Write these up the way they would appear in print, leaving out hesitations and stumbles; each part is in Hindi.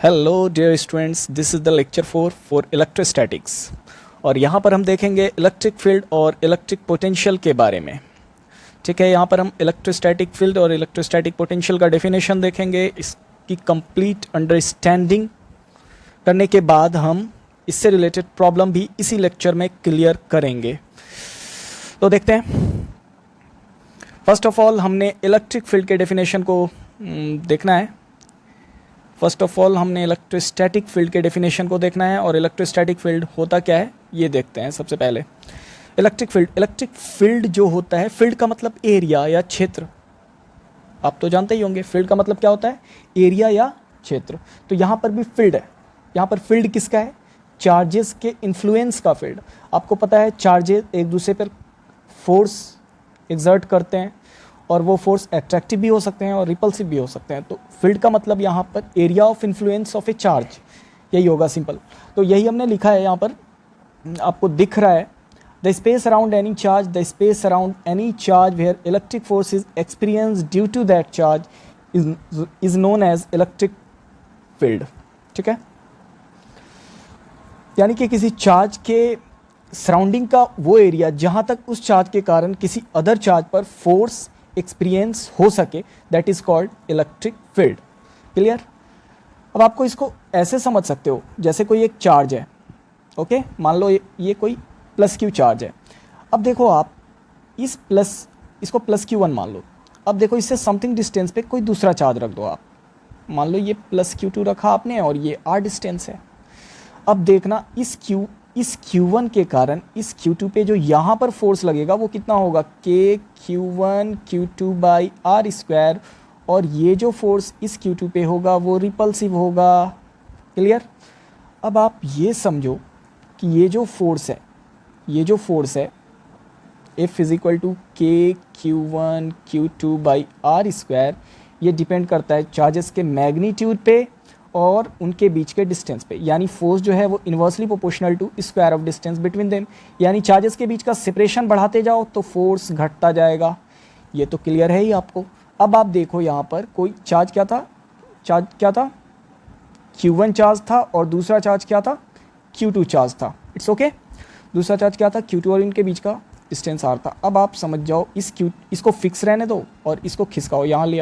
Hello dear students, this is the lecture for electrostatics. और यहाँ पर हम देखेंगे इलेक्ट्रिक फील्ड और इलेक्ट्रिक पोटेंशियल के बारे में। ठीक है, यहाँ पर हम इलेक्ट्रोस्टैटिक फील्ड और इलेक्ट्रोस्टैटिक पोटेंशियल का डेफिनेशन देखेंगे। इसकी कंप्लीट अंडरस्टैंडिंग करने के बाद हम इससे रिलेटेड प्रॉब्लम भी इसी लेक्चर में क्लियर करेंगे। तो देखते हैं। फर्स्ट ऑफ ऑल हमने इलेक्ट्रिक फील्ड के डेफिनेशन को देखना है। फर्स्ट ऑफ ऑल हमने इलेक्ट्रोस्टैटिक फील्ड के डेफिनेशन को देखना है और इलेक्ट्रोस्टैटिक फील्ड होता क्या है ये देखते हैं। सबसे पहले इलेक्ट्रिक फील्ड जो होता है, फील्ड का मतलब एरिया या क्षेत्र। आप तो जानते ही होंगे फील्ड का मतलब क्या होता है, एरिया या क्षेत्र। तो यहाँ पर भी फील्ड है। यहाँ पर फील्ड किसका है, चार्जेस के इन्फ्लुएंस का फील्ड। आपको पता है चार्जेस एक दूसरे पर फोर्स एक्सर्ट करते हैं और वो फोर्स एट्रैक्टिव भी हो सकते हैं और रिपल्सिव भी हो सकते हैं। तो फील्ड का मतलब यहाँ पर area of influence of A charge, यही होगा सिंपल। तो यही हमने लिखा है यहाँ पर, आपको दिख रहा है। The space around any charge, the space around any charge where electric force is experience due to that charge is known as electric field. ठीक है, यानी कि किसी चार्ज के सराउंडिंग का वो एरिया जहाँ तक उस चार्ज के कारण किसी अदर चार्ज पर फोर्स एक्सपीरियंस हो सके, that is called electric field. Clear. अब आपको इसको ऐसे समझ सकते हो जैसे कोई एक चार्ज है। ओके, मान लो ये कोई प्लस क्यू चार्ज है। अब देखो आप इसको प्लस Q1 मान लो। अब देखो इससे समथिंग डिस्टेंस पे कोई दूसरा चार्ज रख दो आप। मान लो ये प्लस Q2 रखा आपने और ये R डिस्टेंस है। अब देखना इस Q1 के कारण इस Q2 पे जो यहाँ पर फोर्स लगेगा वो कितना होगा, K Q1 Q2 by are square. और ये जो फोर्स इस Q2 पे होगा वो रिपल्सिव होगा। क्लियर। अब आप ये समझो कि ये जो फोर्स है F is equal to K Q1 Q2 by are square, ये डिपेंड करता है चार्जेस के मैग्नीट्यूड पे और उनके बीच के डिस्टेंस पे। यानी फोर्स जो है वो inversely proportional to square of distance between them. यानी चार्जेस के बीच का सेपरेशन बढ़ाते जाओ तो फोर्स घटता जाएगा। ये तो क्लियर है ही आपको। अब आप देखो यहाँ पर कोई चार्ज क्या था, Q1 चार्ज था और दूसरा चार्ज क्या था, Q2 चार्ज था। It's okay. दूसरा चार्ज क्या था, Q2 और इनके बीच का डिस्टेंस R था। अब आप समझ जाओ इसको फिक्स रहने दो और इसको खिसकाओ, यहाँ ले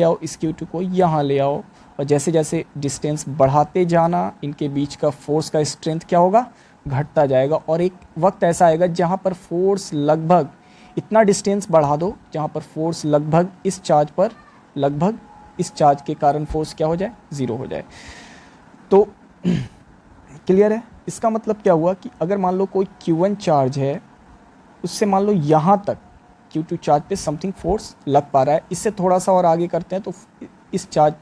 आओ, इस Q2 को यहाँ ले आओ। और जैसे जैसे डिस्टेंस बढ़ाते जाना इनके बीच का फोर्स का स्ट्रेंथ क्या होगा, घटता जाएगा। और एक वक्त ऐसा आएगा जहाँ पर फोर्स लगभग इतना डिस्टेंस बढ़ा दो जहाँ पर फोर्स लगभग इस चार्ज के कारण फोर्स क्या हो जाए, ज़ीरो हो जाए। तो क्लियर है। इसका मतलब क्या हुआ कि अगर मान लो कोई Q1 चार्ज है, उससे मान लो यहाँ तक Q2 चार्ज पे समथिंग फोर्स लग पा रहा है। इससे थोड़ा सा और आगे करते हैं तो इस चार्ज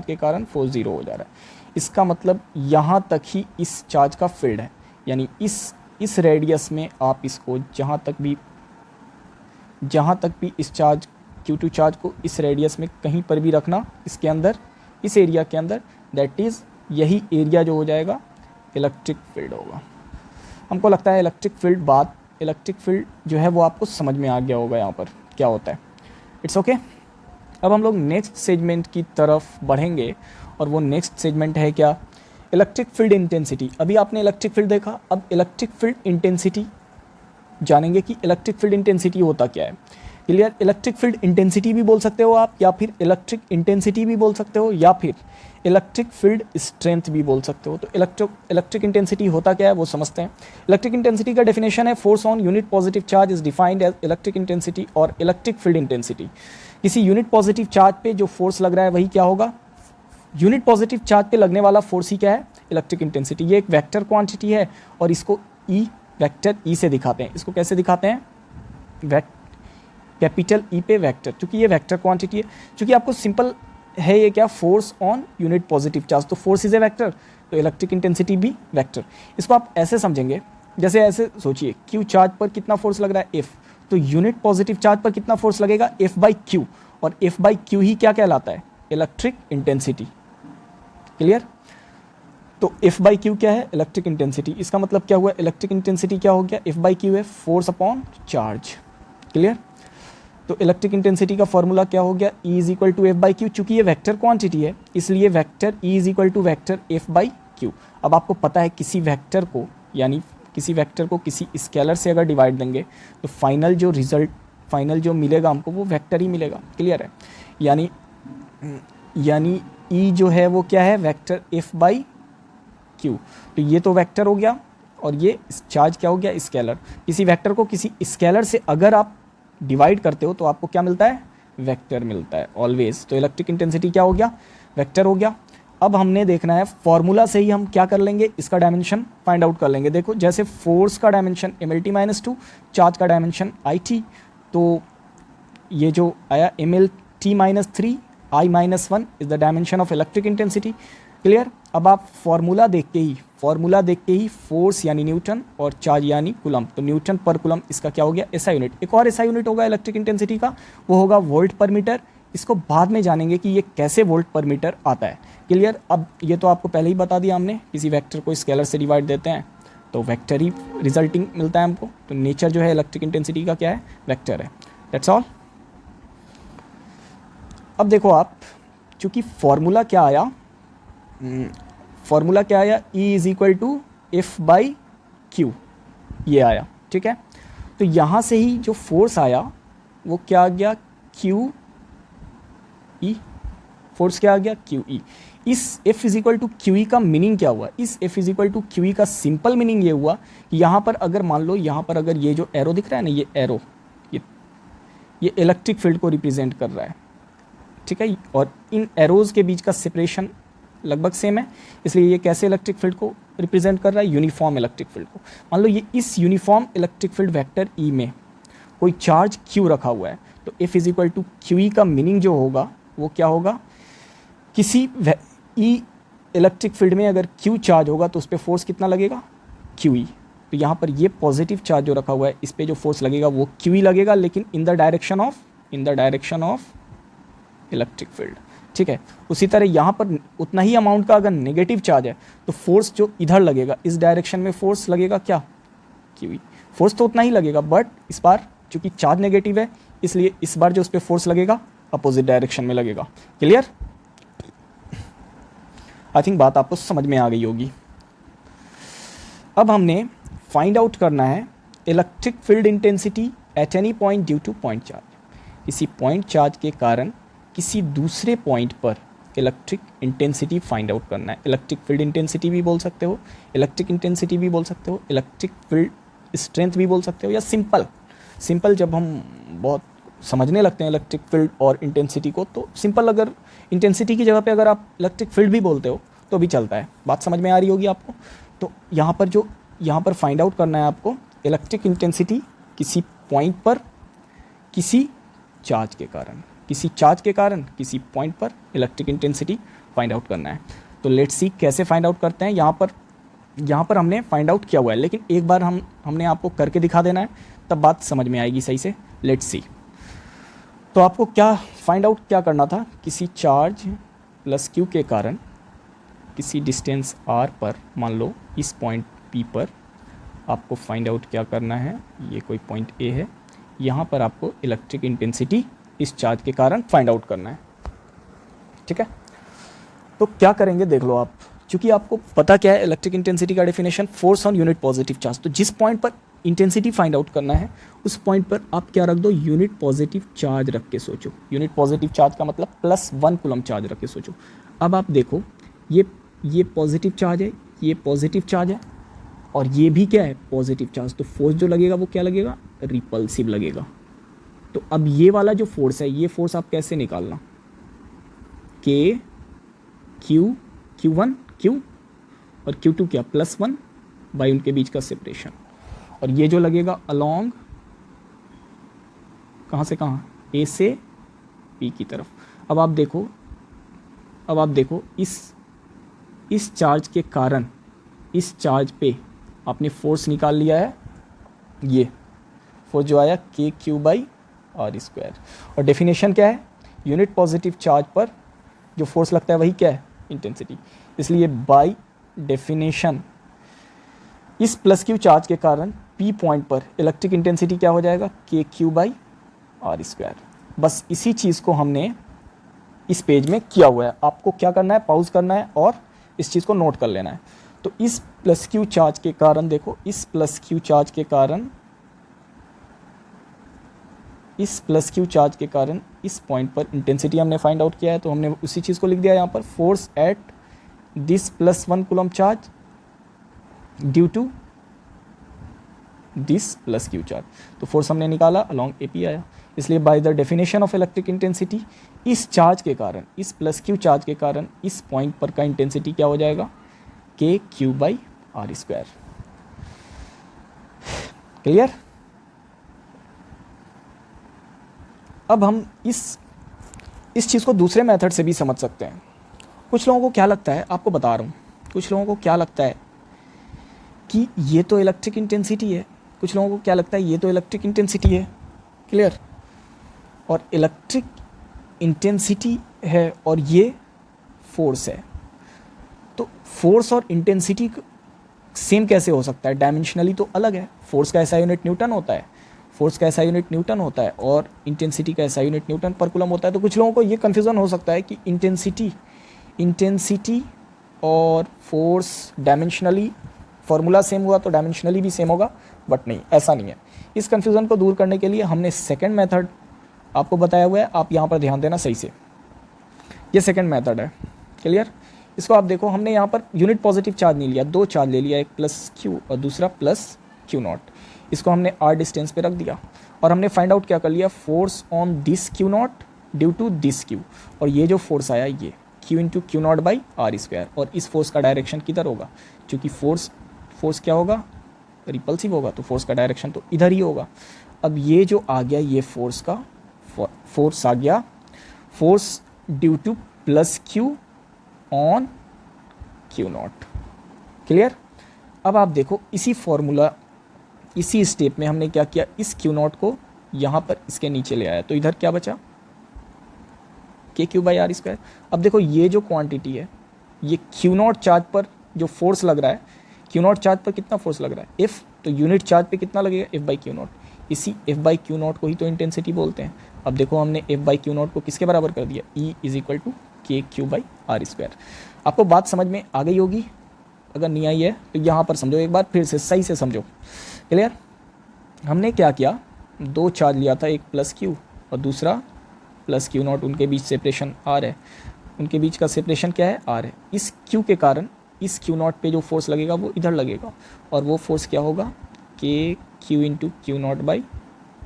के कारण फोर्स ज़ीरो हो जा रहा है। इसका मतलब यहाँ तक ही इस चार्ज का फील्ड है। यानी इस रेडियस में आप इसको जहाँ तक भी इस चार्ज Q2 चार्ज को इस रेडियस में कहीं पर भी रखना, इसके अंदर, इस एरिया के अंदर, दैट इज़ यही एरिया जो हो जाएगा इलेक्ट्रिक फील्ड होगा। हमको लगता है इलेक्ट्रिक फील्ड जो है वो आपको समझ में आ गया होगा यहाँ पर क्या होता है। It's okay. अब हम लोग नेक्स्ट सेगमेंट की तरफ बढ़ेंगे और वो नेक्स्ट सेगमेंट है क्या, इलेक्ट्रिक फील्ड इंटेंसिटी। अभी आपने इलेक्ट्रिक फील्ड देखा, अब इलेक्ट्रिक फील्ड इंटेंसिटी जानेंगे कि इलेक्ट्रिक फील्ड इंटेंसिटी होता क्या है। क्लियर। इलेक्ट्रिक फील्ड इंटेंसिटी भी बोल सकते हो आप, या फिर इलेक्ट्रिक इंटेंसिटी भी बोल सकते हो, या फिर इलेक्ट्रिक फील्ड स्ट्रेंथ भी बोल सकते हो। तो इलेक्ट्रिक इंटेंसिटी होता क्या है वो समझते हैं। इलेक्ट्रिक इंटेंसिटी का डेफिनेशन है, force on unit positive charge is defined as electric intensity और इलेक्ट्रिक फील्ड इंटेंसिटी। किसी यूनिट पॉजिटिव चार्ज पे जो फोर्स लग रहा है वही क्या होगा, यूनिट पॉजिटिव चार्ज पे लगने वाला फोर्स ही क्या है, इलेक्ट्रिक इंटेंसिटी। ये एक वेक्टर क्वांटिटी है और इसको वेक्टर ई से दिखाते हैं। इसको कैसे दिखाते हैं, कैपिटल ई पे वेक्टर, क्योंकि ये वेक्टर क्वांटिटी है। क्योंकि आपको सिंपल है ये क्या, force on unit positive charge, तो फोर्स इज ए वेक्टर, तो इलेक्ट्रिक इंटेंसिटी भी वेक्टर। इसको आप ऐसे समझेंगे, जैसे ऐसे सोचिए Q चार्ज पर कितना फोर्स लग रहा है, F। तो यूनिट पॉजिटिव चार्ज पर कितना फोर्स लगेगा, F/Q। और F/Q ही क्या कहलाता है, इलेक्ट्रिक इंटेंसिटी। क्लियर। तो F/Q क्या है, इलेक्ट्रिक इंटेंसिटी। इसका मतलब क्या हुआ, इलेक्ट्रिक इंटेंसिटी क्या हो गया, F/Q है फोर्स अपॉन चार्ज। क्लियर। तो इलेक्ट्रिक इंटेंसिटी का फॉर्मूला क्या हो गया, E is equal to F by Q. चूंकि ये वेक्टर क्वांटिटी है इसलिए vector E is equal to vector F by Q. अब आपको पता है किसी वेक्टर को, यानी किसी वेक्टर को किसी स्केलर से अगर डिवाइड देंगे तो फाइनल जो रिजल्ट, फाइनल जो मिलेगा हमको वो वेक्टर ही मिलेगा। क्लियर है? यानी E जो है वो क्या है, वेक्टर एफ बाई क्यू। तो ये तो वेक्टर हो गया और ये चार्ज क्या हो गया, स्केलर। किसी वेक्टर को किसी स्केलर से अगर आप डिवाइड करते हो तो आपको क्या मिलता है, वेक्टर मिलता है ऑलवेज। तो इलेक्ट्रिक इंटेंसिटी क्या हो गया, वेक्टर हो गया। अब हमने देखना है फॉर्मूला से ही हम क्या कर लेंगे, इसका डायमेंशन फाइंड आउट कर लेंगे। देखो जैसे फोर्स का डायमेंशन mlt-2, चार्ज का डायमेंशन it, तो ये जो आया mlt-3 I-1 is the dimension of electric intensity. Clear? अब आप फॉर्मूला देख के ही फोर्स यानी न्यूटन और चार्ज यानी कूलम्ब, तो न्यूटन पर कूलम्ब इसका क्या हो गया, एसआई यूनिट। एक और एसआई यूनिट होगा इलेक्ट्रिक इंटेंसिटी का, वो होगा वोल्ट पर मीटर। इसको बाद में जानेंगे कि ये कैसे वोल्ट पर मीटर आता है। क्लियर? अब ये तो आपको पहले ही बता दिया हमने, किसी वेक्टर को स्केलर से डिवाइड देते हैं तो वेक्टर ही रिजल्टिंग मिलता है हमको। तो नेचर जो है इलेक्ट्रिक इंटेंसिटी का क्या है, वेक्टर है। That's all. अब देखो आप, चूंकि फॉर्मूला क्या आया, E is equal to F by Q, ये आया। ठीक है? तो यहाँ से ही जो फोर्स आया वो क्या आ गया, क्यू ई। फोर्स क्या आ गया, क्यू ई। इस F is equal to Q E का मीनिंग क्या हुआ, इस F is equal to Q E का सिंपल मीनिंग ये हुआ कि यहाँ पर अगर मान लो, यहाँ पर अगर ये जो एरो दिख रहा है ना, ये एरो ये इलेक्ट्रिक फील्ड को रिप्रेजेंट कर रहा है। ठीक है? और इन एरोज के बीच का सेपरेशन लगभग सेम है, इसलिए ये कैसे इलेक्ट्रिक फील्ड को रिप्रेजेंट कर रहा है, यूनिफॉर्म इलेक्ट्रिक फील्ड को। मान लो ये इस uniform electric field vector E में कोई चार्ज क्यू रखा हुआ है, तो F is equal to Q E का मीनिंग जो होगा वो क्या होगा, किसी ई इलेक्ट्रिक फील्ड में अगर क्यू चार्ज होगा तो उस पर फोर्स कितना लगेगा, क्यू ई। तो यहाँ पर ये पॉजिटिव चार्ज जो रखा हुआ है इस पर जो फोर्स लगेगा वो क्यू ई लगेगा, लेकिन in the direction of electric field. ठीक है? उसी तरह यहाँ पर उतना ही अमाउंट का अगर नेगेटिव चार्ज है तो फोर्स जो इधर लगेगा, इस डायरेक्शन में फोर्स लगेगा क्या, क्यू ई। फोर्स तो उतना ही लगेगा, बट इस बार चूंकि चार्ज नेगेटिव है इसलिए इस बार जो उस पर फोर्स लगेगा अपोजिट डायरेक्शन में लगेगा। क्लियर? आई थिंक बात आपको समझ में आ गई होगी। अब हमने फाइंड आउट करना है electric field intensity at any point due two point charge. किसी पॉइंट चार्ज के कारण किसी दूसरे पॉइंट पर इलेक्ट्रिक इंटेंसिटी फाइंड आउट करना है। इलेक्ट्रिक फील्ड इंटेंसिटी भी बोल सकते हो, इलेक्ट्रिक इंटेंसिटी भी बोल सकते हो, इलेक्ट्रिक फील्ड स्ट्रेंथ भी बोल सकते हो, या सिंपल जब हम बहुत समझने लगते हैं इलेक्ट्रिक फील्ड और इंटेंसिटी को, तो सिंपल अगर इंटेंसिटी की जगह पे अगर आप इलेक्ट्रिक फील्ड भी बोलते हो तो भी चलता है। बात समझ में आ रही होगी आपको। तो यहाँ पर फाइंड आउट करना है आपको इलेक्ट्रिक इंटेंसिटी किसी पॉइंट पर किसी चार्ज के कारण किसी पॉइंट पर इलेक्ट्रिक इंटेंसिटी फाइंड आउट करना है। तो लेट्स सी कैसे फाइंड आउट करते हैं। यहाँ पर हमने फाइंड आउट किया हुआ है, लेकिन एक बार हमने आपको करके दिखा देना है, तब बात समझ में आएगी सही से। Let's see. तो आपको क्या फाइंड आउट क्या करना था, किसी चार्ज प्लस क्यू के कारण किसी डिस्टेंस r पर, मान लो इस पॉइंट P पर आपको फाइंड आउट क्या करना है, ये कोई पॉइंट A है, यहाँ पर आपको इलेक्ट्रिक इंटेंसिटी इस चार्ज के कारण फाइंड आउट करना है। ठीक है? तो क्या करेंगे देख लो आप, क्योंकि आपको पता क्या है इलेक्ट्रिक इंटेंसिटी का definition, force on unit positive charge. तो जिस पॉइंट पर इंटेंसिटी फाइंड आउट करना है उस पॉइंट पर आप क्या रख दो, यूनिट पॉजिटिव चार्ज रख के सोचो। यूनिट पॉजिटिव चार्ज का मतलब +1 कूलम चार्ज रख के सोचो। अब आप देखो ये पॉजिटिव चार्ज है, ये पॉजिटिव चार्ज है, और ये भी क्या है, पॉजिटिव चार्ज। तो फोर्स जो लगेगा वो क्या लगेगा, रिपल्सिव लगेगा। तो अब ये वाला जो फोर्स है, ये फोर्स आप कैसे निकालना, K Q1 Q और Q2 क्या, +1 बाई उनके बीच का सेपरेशन, और ये जो लगेगा अलोंग कहाँ से कहाँ, A से P की तरफ। अब आप देखो इस चार्ज के कारण इस चार्ज पे आपने फोर्स निकाल लिया है, ये फोर्स जो आया KQ/r²। और डेफिनेशन क्या है, यूनिट पॉजिटिव चार्ज पर जो फोर्स लगता है वही क्या है, इंटेंसिटी। इसलिए बाय डेफिनेशन इस +Q चार्ज के कारण P पॉइंट पर इलेक्ट्रिक इंटेंसिटी क्या हो जाएगा, KQ/r²। बस इसी चीज़ को हमने इस पेज में किया हुआ है। आपको क्या करना है, पॉज करना है और इस चीज़ को नोट कर लेना है। तो इस प्लस क्यू चार्ज के कारण, देखो इस प्लस क्यू चार्ज के कारण, इस प्लस क्यू चार्ज के कारण इस पॉइंट पर इंटेंसिटी हमने फाइंड आउट किया है, तो हमने उसी चीज़ को लिख दिया यहाँ पर, force at this +1 coulomb charge due to this plus Q charge. तो फोर्स हमने निकाला, अलॉन्ग एपी आया। इसलिए by the definition of electric intensity, इस चार्ज के कारण, इस प्लस क्यू चार्ज के कारण इस पॉइंट पर का इंटेंसिटी क्या हो जाएगा, K Q by are square. Clear? अब हम इस चीज़ को दूसरे मेथड से भी समझ सकते हैं। कुछ लोगों को क्या लगता है, आपको बता रहा हूँ, कुछ लोगों को क्या लगता है कि ये तो इलेक्ट्रिक इंटेंसिटी है, कुछ लोगों को क्या लगता है ये तो इलेक्ट्रिक इंटेंसिटी है। क्लियर? और इलेक्ट्रिक इंटेंसिटी है और ये फोर्स है, तो फोर्स और इंटेंसिटी सेम कैसे हो सकता है, डायमेंशनली तो अलग है। फोर्स का ऐसा यूनिट न्यूटन होता है, फोर्स का ऐसा यूनिट न्यूटन होता है और इंटेंसिटी का ऐसा यूनिट न्यूटन पर कूलम होता है। तो कुछ लोगों को ये कन्फ्यूज़न हो सकता है कि इंटेंसिटी और फोर्स डायमेंशनली, फार्मूला सेम हुआ तो डायमेंशनली भी सेम होगा, बट नहीं, ऐसा नहीं है। इस कन्फ्यूज़न को दूर करने के लिए हमने सेकंड मेथड आपको बताया हुआ है, आप यहाँ पर ध्यान देना सही से। ये सेकंड मेथड है। क्लियर? इसको आप देखो, हमने यहाँ पर यूनिट पॉजिटिव चार्ज नहीं लिया, दो चार्ज ले लिया, एक प्लस क्यू और दूसरा प्लस क्यू नॉट। इसको हमने आर डिस्टेंस पे रख दिया और हमने फाइंड आउट क्या कर लिया, force on this Q naught due to this Q. और ये जो फोर्स आया ये Q into Q naught by are square, और इस फोर्स का डायरेक्शन किधर होगा, क्योंकि फोर्स क्या होगा, रिपल्सिव होगा, तो फोर्स का डायरेक्शन तो इधर ही होगा। अब ये जो आ गया, ये फोर्स आ गया, force due two plus Q on Q not. Clear? अब आप देखो, इसी फॉर्मूला, इसी स्टेप में हमने क्या किया, इस क्यू नॉट को यहाँ पर इसके नीचे ले आया, तो इधर क्या बचा, के क्यू बाई आर स्क्वायर। अब देखो ये जो क्वांटिटी है, ये क्यू नॉट चार्ज पर जो फोर्स लग रहा है, क्यू नॉट चार्ज पर कितना फोर्स लग रहा है, एफ, तो यूनिट चार्ज पे कितना लगेगा, एफ बाई क्यू नॉट। इसी एफ बाई क्यू नॉट को ही तो इंटेंसिटी बोलते हैं। अब देखो हमने एफ बाई क्यू नॉट को किसके बराबर कर दिया, ई इज इक्वल टू के क्यू बाई आर स्क्वायर। आपको बात समझ में आ गई होगी, अगर नहीं आई है तो यहाँ पर समझो एक बार फिर से, सही से समझो। क्लियर? हमने क्या किया, दो चार्ज लिया था, एक प्लस क्यू और दूसरा प्लस क्यू नॉट, उनके बीच सेपरेशन आर है, उनके बीच का सेपरेशन क्या है, आर है। इस क्यू के कारण इस क्यू नॉट पे जो फोर्स लगेगा वो इधर लगेगा, और वो फोर्स क्या होगा, के q into Q naught by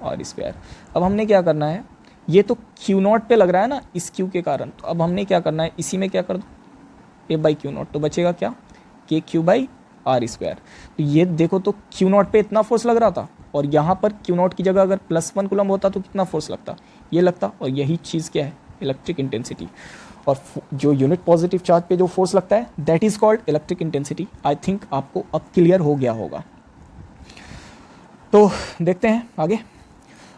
are square. अब हमने क्या करना है, ये तो क्यू नॉट पे लग रहा है ना इस क्यू के कारण, तो अब हमने क्या करना है, इसी में क्या कर दो, ए बाई क्यू नॉट, तो बचेगा क्या, के क्यू बाई आर स्क्वायर। तो ये देखो, तो क्यू नॉट पे इतना फोर्स लग रहा था, और यहाँ पर क्यू नॉट की जगह अगर +1 कूलम होता तो कितना फोर्स लगता, ये लगता। और यही चीज़ क्या है, इलेक्ट्रिक इंटेंसिटी। और जो यूनिट पॉजिटिव चार्ज पे जो फोर्स लगता है, that is called electric intensity. I think आपको अब क्लियर हो गया होगा। तो देखते हैं आगे।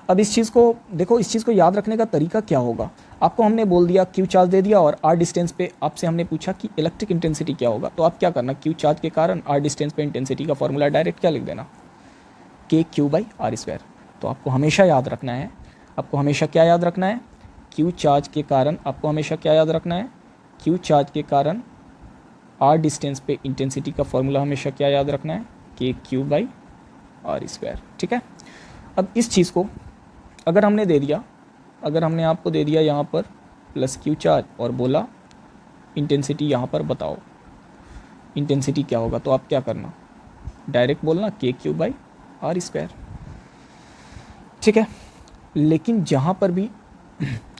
अब इस चीज़ को देखो, इस चीज़ को याद रखने का तरीका क्या होगा। आपको हमने बोल दिया, क्यू चार्ज दे दिया और आर डिस्टेंस पे आपसे हमने पूछा कि इलेक्ट्रिक इंटेंसिटी क्या होगा, तो आप क्या करना, क्यू चार्ज के कारण आर डिस्टेंस पे इंटेंसिटी का फॉर्मूला डायरेक्ट क्या लिख देना, के क्यू बाई आर स्क्वायर। तो आपको हमेशा याद रखना है, आपको हमेशा क्या याद रखना है, क्यू चार्ज के कारण, आपको हमेशा क्या याद रखना है, क्यू चार्ज के कारण आर डिस्टेंस पे इंटेंसिटी का फॉर्मूला हमेशा क्या याद रखना है, के क्यू बाई आर स्क्वायर। ठीक है? अब इस चीज़ को अगर हमने दे दिया, अगर हमने आपको दे दिया यहाँ पर प्लस क्यू चार्ज और बोला इंटेंसिटी यहाँ पर बताओ, इंटेंसिटी क्या होगा, तो आप क्या करना, डायरेक्ट बोलना के क्यू बाई आर स्क्वायर। ठीक है? लेकिन जहाँ पर भी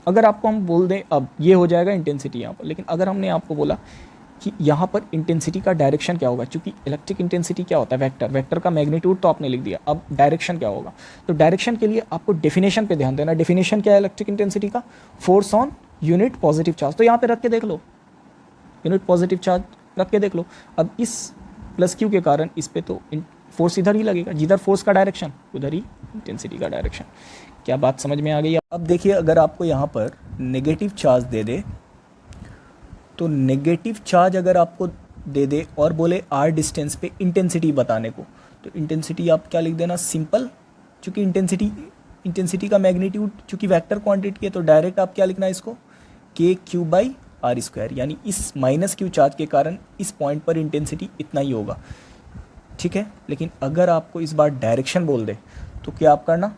अगर आपको हम बोल दें, अब ये हो जाएगा इंटेंसिटी यहाँ पर, लेकिन अगर हमने आपको बोला कि यहाँ पर इंटेंसिटी का डायरेक्शन क्या होगा, क्योंकि इलेक्ट्रिक इंटेंसिटी क्या होता है, वेक्टर, वेक्टर का मैग्नीट्यूड तो आपने लिख दिया, अब डायरेक्शन क्या होगा। तो डायरेक्शन के लिए आपको डेफिनेशन पे ध्यान देना। डेफिनेशन क्या है इलेक्ट्रिक इंटेंसिटी का, force on unit positive charge. तो यहाँ पे रख के देख लो, यूनिट पॉजिटिव चार्ज रख के देख लो। अब इस प्लस क्यू के कारण इस पे तो फोर्स इधर ही लगेगा, जिधर फोर्स का डायरेक्शन उधर ही इंटेंसिटी का डायरेक्शन। क्या बात समझ में आ गई? अब देखिए, अगर आपको यहाँ पर नेगेटिव चार्ज दे दे, तो नेगेटिव चार्ज अगर आपको दे दे और बोले आर डिस्टेंस पे इंटेंसिटी बताने को, तो इंटेंसिटी आप क्या लिख देना, सिंपल, क्योंकि इंटेंसिटी इंटेंसिटी का मैग्नीट्यूड चूंकि वेक्टर क्वांटिटी है तो डायरेक्ट आप क्या लिखना है इसको, के क्यू बाई आर स्क्वायर, यानी इस माइनस क्यू चार्ज के कारण इस पॉइंट पर इंटेंसिटी इतना ही होगा, ठीक है। लेकिन अगर आपको इस बार डायरेक्शन बोल दे तो क्या आप करना,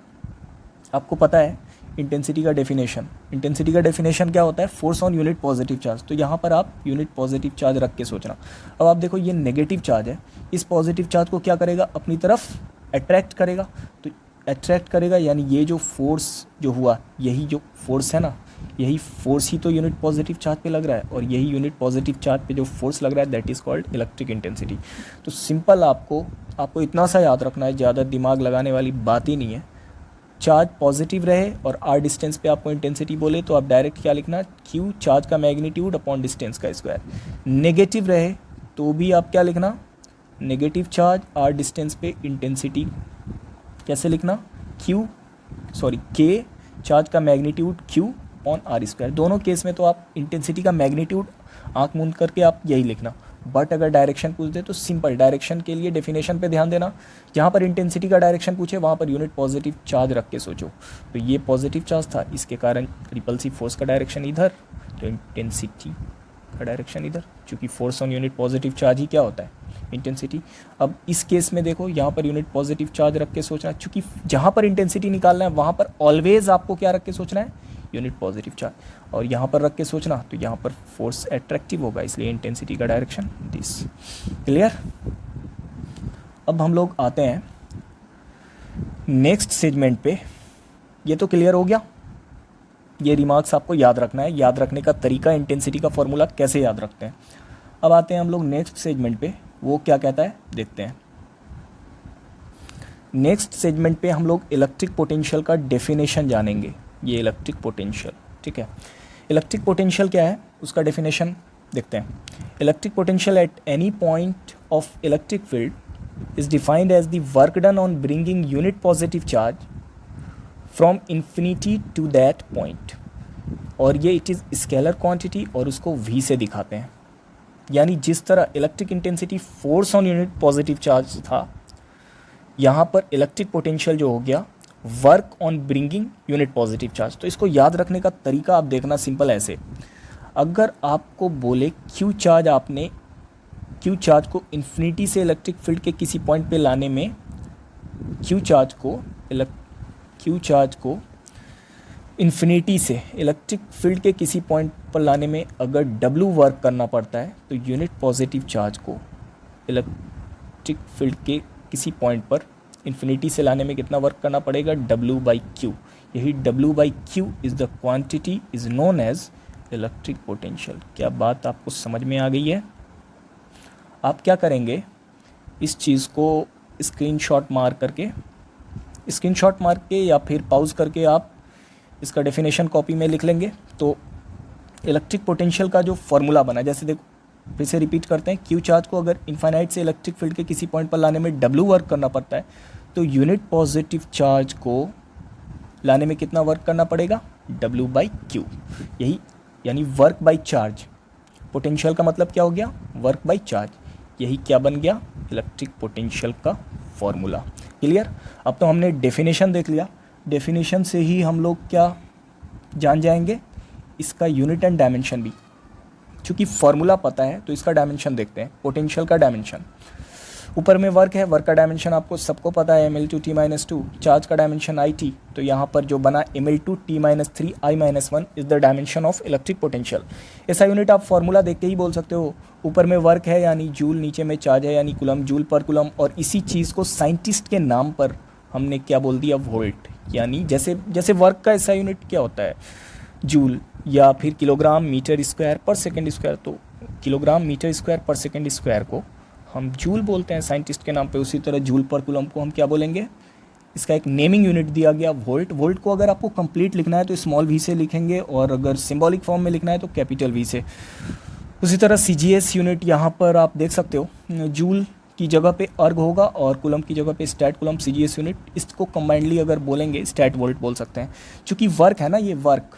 आपको पता है इंटेंसिटी का डेफिनेशन क्या होता है, force on unit positive charge. तो यहाँ पर आप यूनिट पॉजिटिव चार्ज रख के सोचना। अब आप देखो ये नेगेटिव चार्ज है, इस पॉजिटिव चार्ज को क्या करेगा, अपनी तरफ अट्रैक्ट करेगा। तो अट्रैक्ट करेगा यानी ये जो फोर्स जो हुआ, यही जो फोर्स है ना, यही फोर्स ही तो यूनिट पॉजिटिव चार्ज पे लग रहा है, और यही यूनिट पॉजिटिव चार्ज पे जो फोर्स लग रहा है that is called electric intensity. तो सिंपल आपको इतना सा याद रखना है, ज़्यादा दिमाग लगाने वाली बात ही नहीं है। चार्ज पॉजिटिव रहे और आर डिस्टेंस पे आपको इंटेंसिटी बोले तो आप डायरेक्ट क्या लिखना, क्यू चार्ज का मैग्नीट्यूड अपॉन डिस्टेंस का स्क्वायर। नेगेटिव रहे तो भी आप क्या लिखना, नेगेटिव चार्ज आर डिस्टेंस पे इंटेंसिटी कैसे लिखना, के चार्ज का magnitude q on r square. दोनों केस में तो आप इंटेंसिटी का मैग्नीट्यूड आंख मूंद करके आप यही लिखना। बट अगर डायरेक्शन पूछ दे तो सिंपल डायरेक्शन के लिए डेफिनेशन पे ध्यान देना, जहाँ पर इंटेंसिटी का डायरेक्शन पूछे वहाँ पर यूनिट पॉजिटिव चार्ज रख के सोचो। तो ये पॉजिटिव चार्ज था, इसके कारण रिपल्सिव फोर्स का डायरेक्शन इधर, तो इंटेंसिटी का डायरेक्शन इधर, क्योंकि force on unit positive charge ही क्या होता है, इंटेंसिटी। अब इस केस में देखो यहाँ पर यूनिट पॉजिटिव चार्ज रख के सोचना, क्योंकि जहाँ पर इंटेंसिटी निकालना है वहाँ पर ऑलवेज आपको क्या रख के सोचना है, यूनिट पॉजिटिव चार्ज, और यहाँ पर रख के सोचना तो यहाँ पर फोर्स अट्रैक्टिव होगा, इसलिए इंटेंसिटी का डायरेक्शन दिस। क्लियर। अब हम लोग आते हैं नेक्स्ट सेगमेंट पे। ये तो क्लियर हो गया, ये रिमार्क्स आपको याद रखना है, याद रखने का तरीका, इंटेंसिटी का फॉर्मूला कैसे याद रखते हैं। अब आते हैं हम लोग नेक्स्ट सेगमेंट पे, वो क्या कहता है देखते हैं। नेक्स्ट सेगमेंट पे हम लोग इलेक्ट्रिक पोटेंशियल का डेफिनेशन जानेंगे। ये इलेक्ट्रिक पोटेंशियल, ठीक है। इलेक्ट्रिक पोटेंशियल क्या है उसका डेफिनेशन देखते हैं। Electric potential at any point of electric field is defined as the work done on bringing unit positive charge from infinity to that point, और ये इट इज़ स्केलर क्वांटिटी और उसको v से दिखाते हैं। यानी जिस तरह electric intensity force on unit positive charge था, यहाँ पर इलेक्ट्रिक पोटेंशियल जो हो गया work on bringing unit positive charge. तो इसको याद रखने का तरीका आप देखना सिंपल ऐसे, अगर आपको बोले क्यू चार्ज को इन्फिनिटी से इलेक्ट्रिक फील्ड के किसी पॉइंट पे लाने में, क्यू चार्ज को इन्फिनिटी से इलेक्ट्रिक फील्ड के किसी पॉइंट पर लाने में अगर W वर्क करना पड़ता है, तो यूनिट पॉजिटिव चार्ज को इलेक्ट्रिक फील्ड के किसी पॉइंट पर इन्फिनिटी से लाने में कितना वर्क करना पड़ेगा, W/Q। यही W/Q is the quantity is known as electric potential. क्या बात आपको समझ में आ गई है। आप क्या करेंगे, इस चीज़ को स्क्रीनशॉट मार के या फिर पॉज करके आप इसका डेफिनेशन कॉपी में लिख लेंगे। तो इलेक्ट्रिक पोटेंशियल का जो फॉर्मूला बना, जैसे देखो फिर से रिपीट करते हैं, क्यू चार्ज को अगर इनफाइनाइट से इलेक्ट्रिक फील्ड के किसी पॉइंट पर लाने में W वर्क करना पड़ता है, तो यूनिट पॉजिटिव चार्ज को लाने में कितना वर्क करना पड़ेगा, W/Q। यही यानी वर्क बाय चार्ज, पोटेंशियल का मतलब क्या हो गया, वर्क बाय चार्ज। यही क्या बन गया, इलेक्ट्रिक पोटेंशियल का फॉर्मूला। क्लियर। अब तो हमने डेफिनेशन देख लिया, डेफिनेशन से ही हम लोग क्या जान जाएंगे, इसका यूनिट एंड डायमेंशन भी। चूँकि फॉर्मूला पता है तो इसका डायमेंशन देखते हैं, पोटेंशियल का डायमेंशन। ऊपर में वर्क है, वर्क का डायमेंशन आपको सबको पता है mL/T-2, चार्ज का डायमेंशन IT। तो यहाँ पर जो बना mL/T-3 I-1 is the dimension of electric potential. ऐसा यूनिट आप फॉर्मूला देख के ही बोल सकते हो। ऊपर में वर्क है यानी जूल, नीचे में चार्ज है यानी कुलम, जूल पर कुलम। और इसी चीज़ को साइंटिस्ट के नाम पर हमने क्या बोल दिया, वोल्ट। यानी जैसे वर्क का ऐसा यूनिट क्या होता है, जूल या फिर किलोग्राम मीटर स्क्वायर पर सेकेंड स्क्वायर। तो किलोग्राम मीटर स्क्वायर पर सेकेंड स्क्वायर को हम जूल बोलते हैं साइंटिस्ट के नाम पे। उसी तरह जूल पर कूलम को हम क्या बोलेंगे, इसका एक नेमिंग यूनिट दिया गया वोल्ट। वोल्ट को अगर आपको कंप्लीट लिखना है तो स्मॉल v से लिखेंगे, और अगर सिंबॉलिक फॉर्म में लिखना है तो कैपिटल V से। उसी तरह CGS यूनिट यहाँ पर आप देख सकते हो, जूल की जगह पे अर्ग होगा और कूलम की जगह पे स्टैट कूलम। CGS यूनिट, इसको कंबाइंडली अगर बोलेंगे स्टैट वोल्ट बोल सकते हैं। चूँकि वर्क है ना, ये वर्क,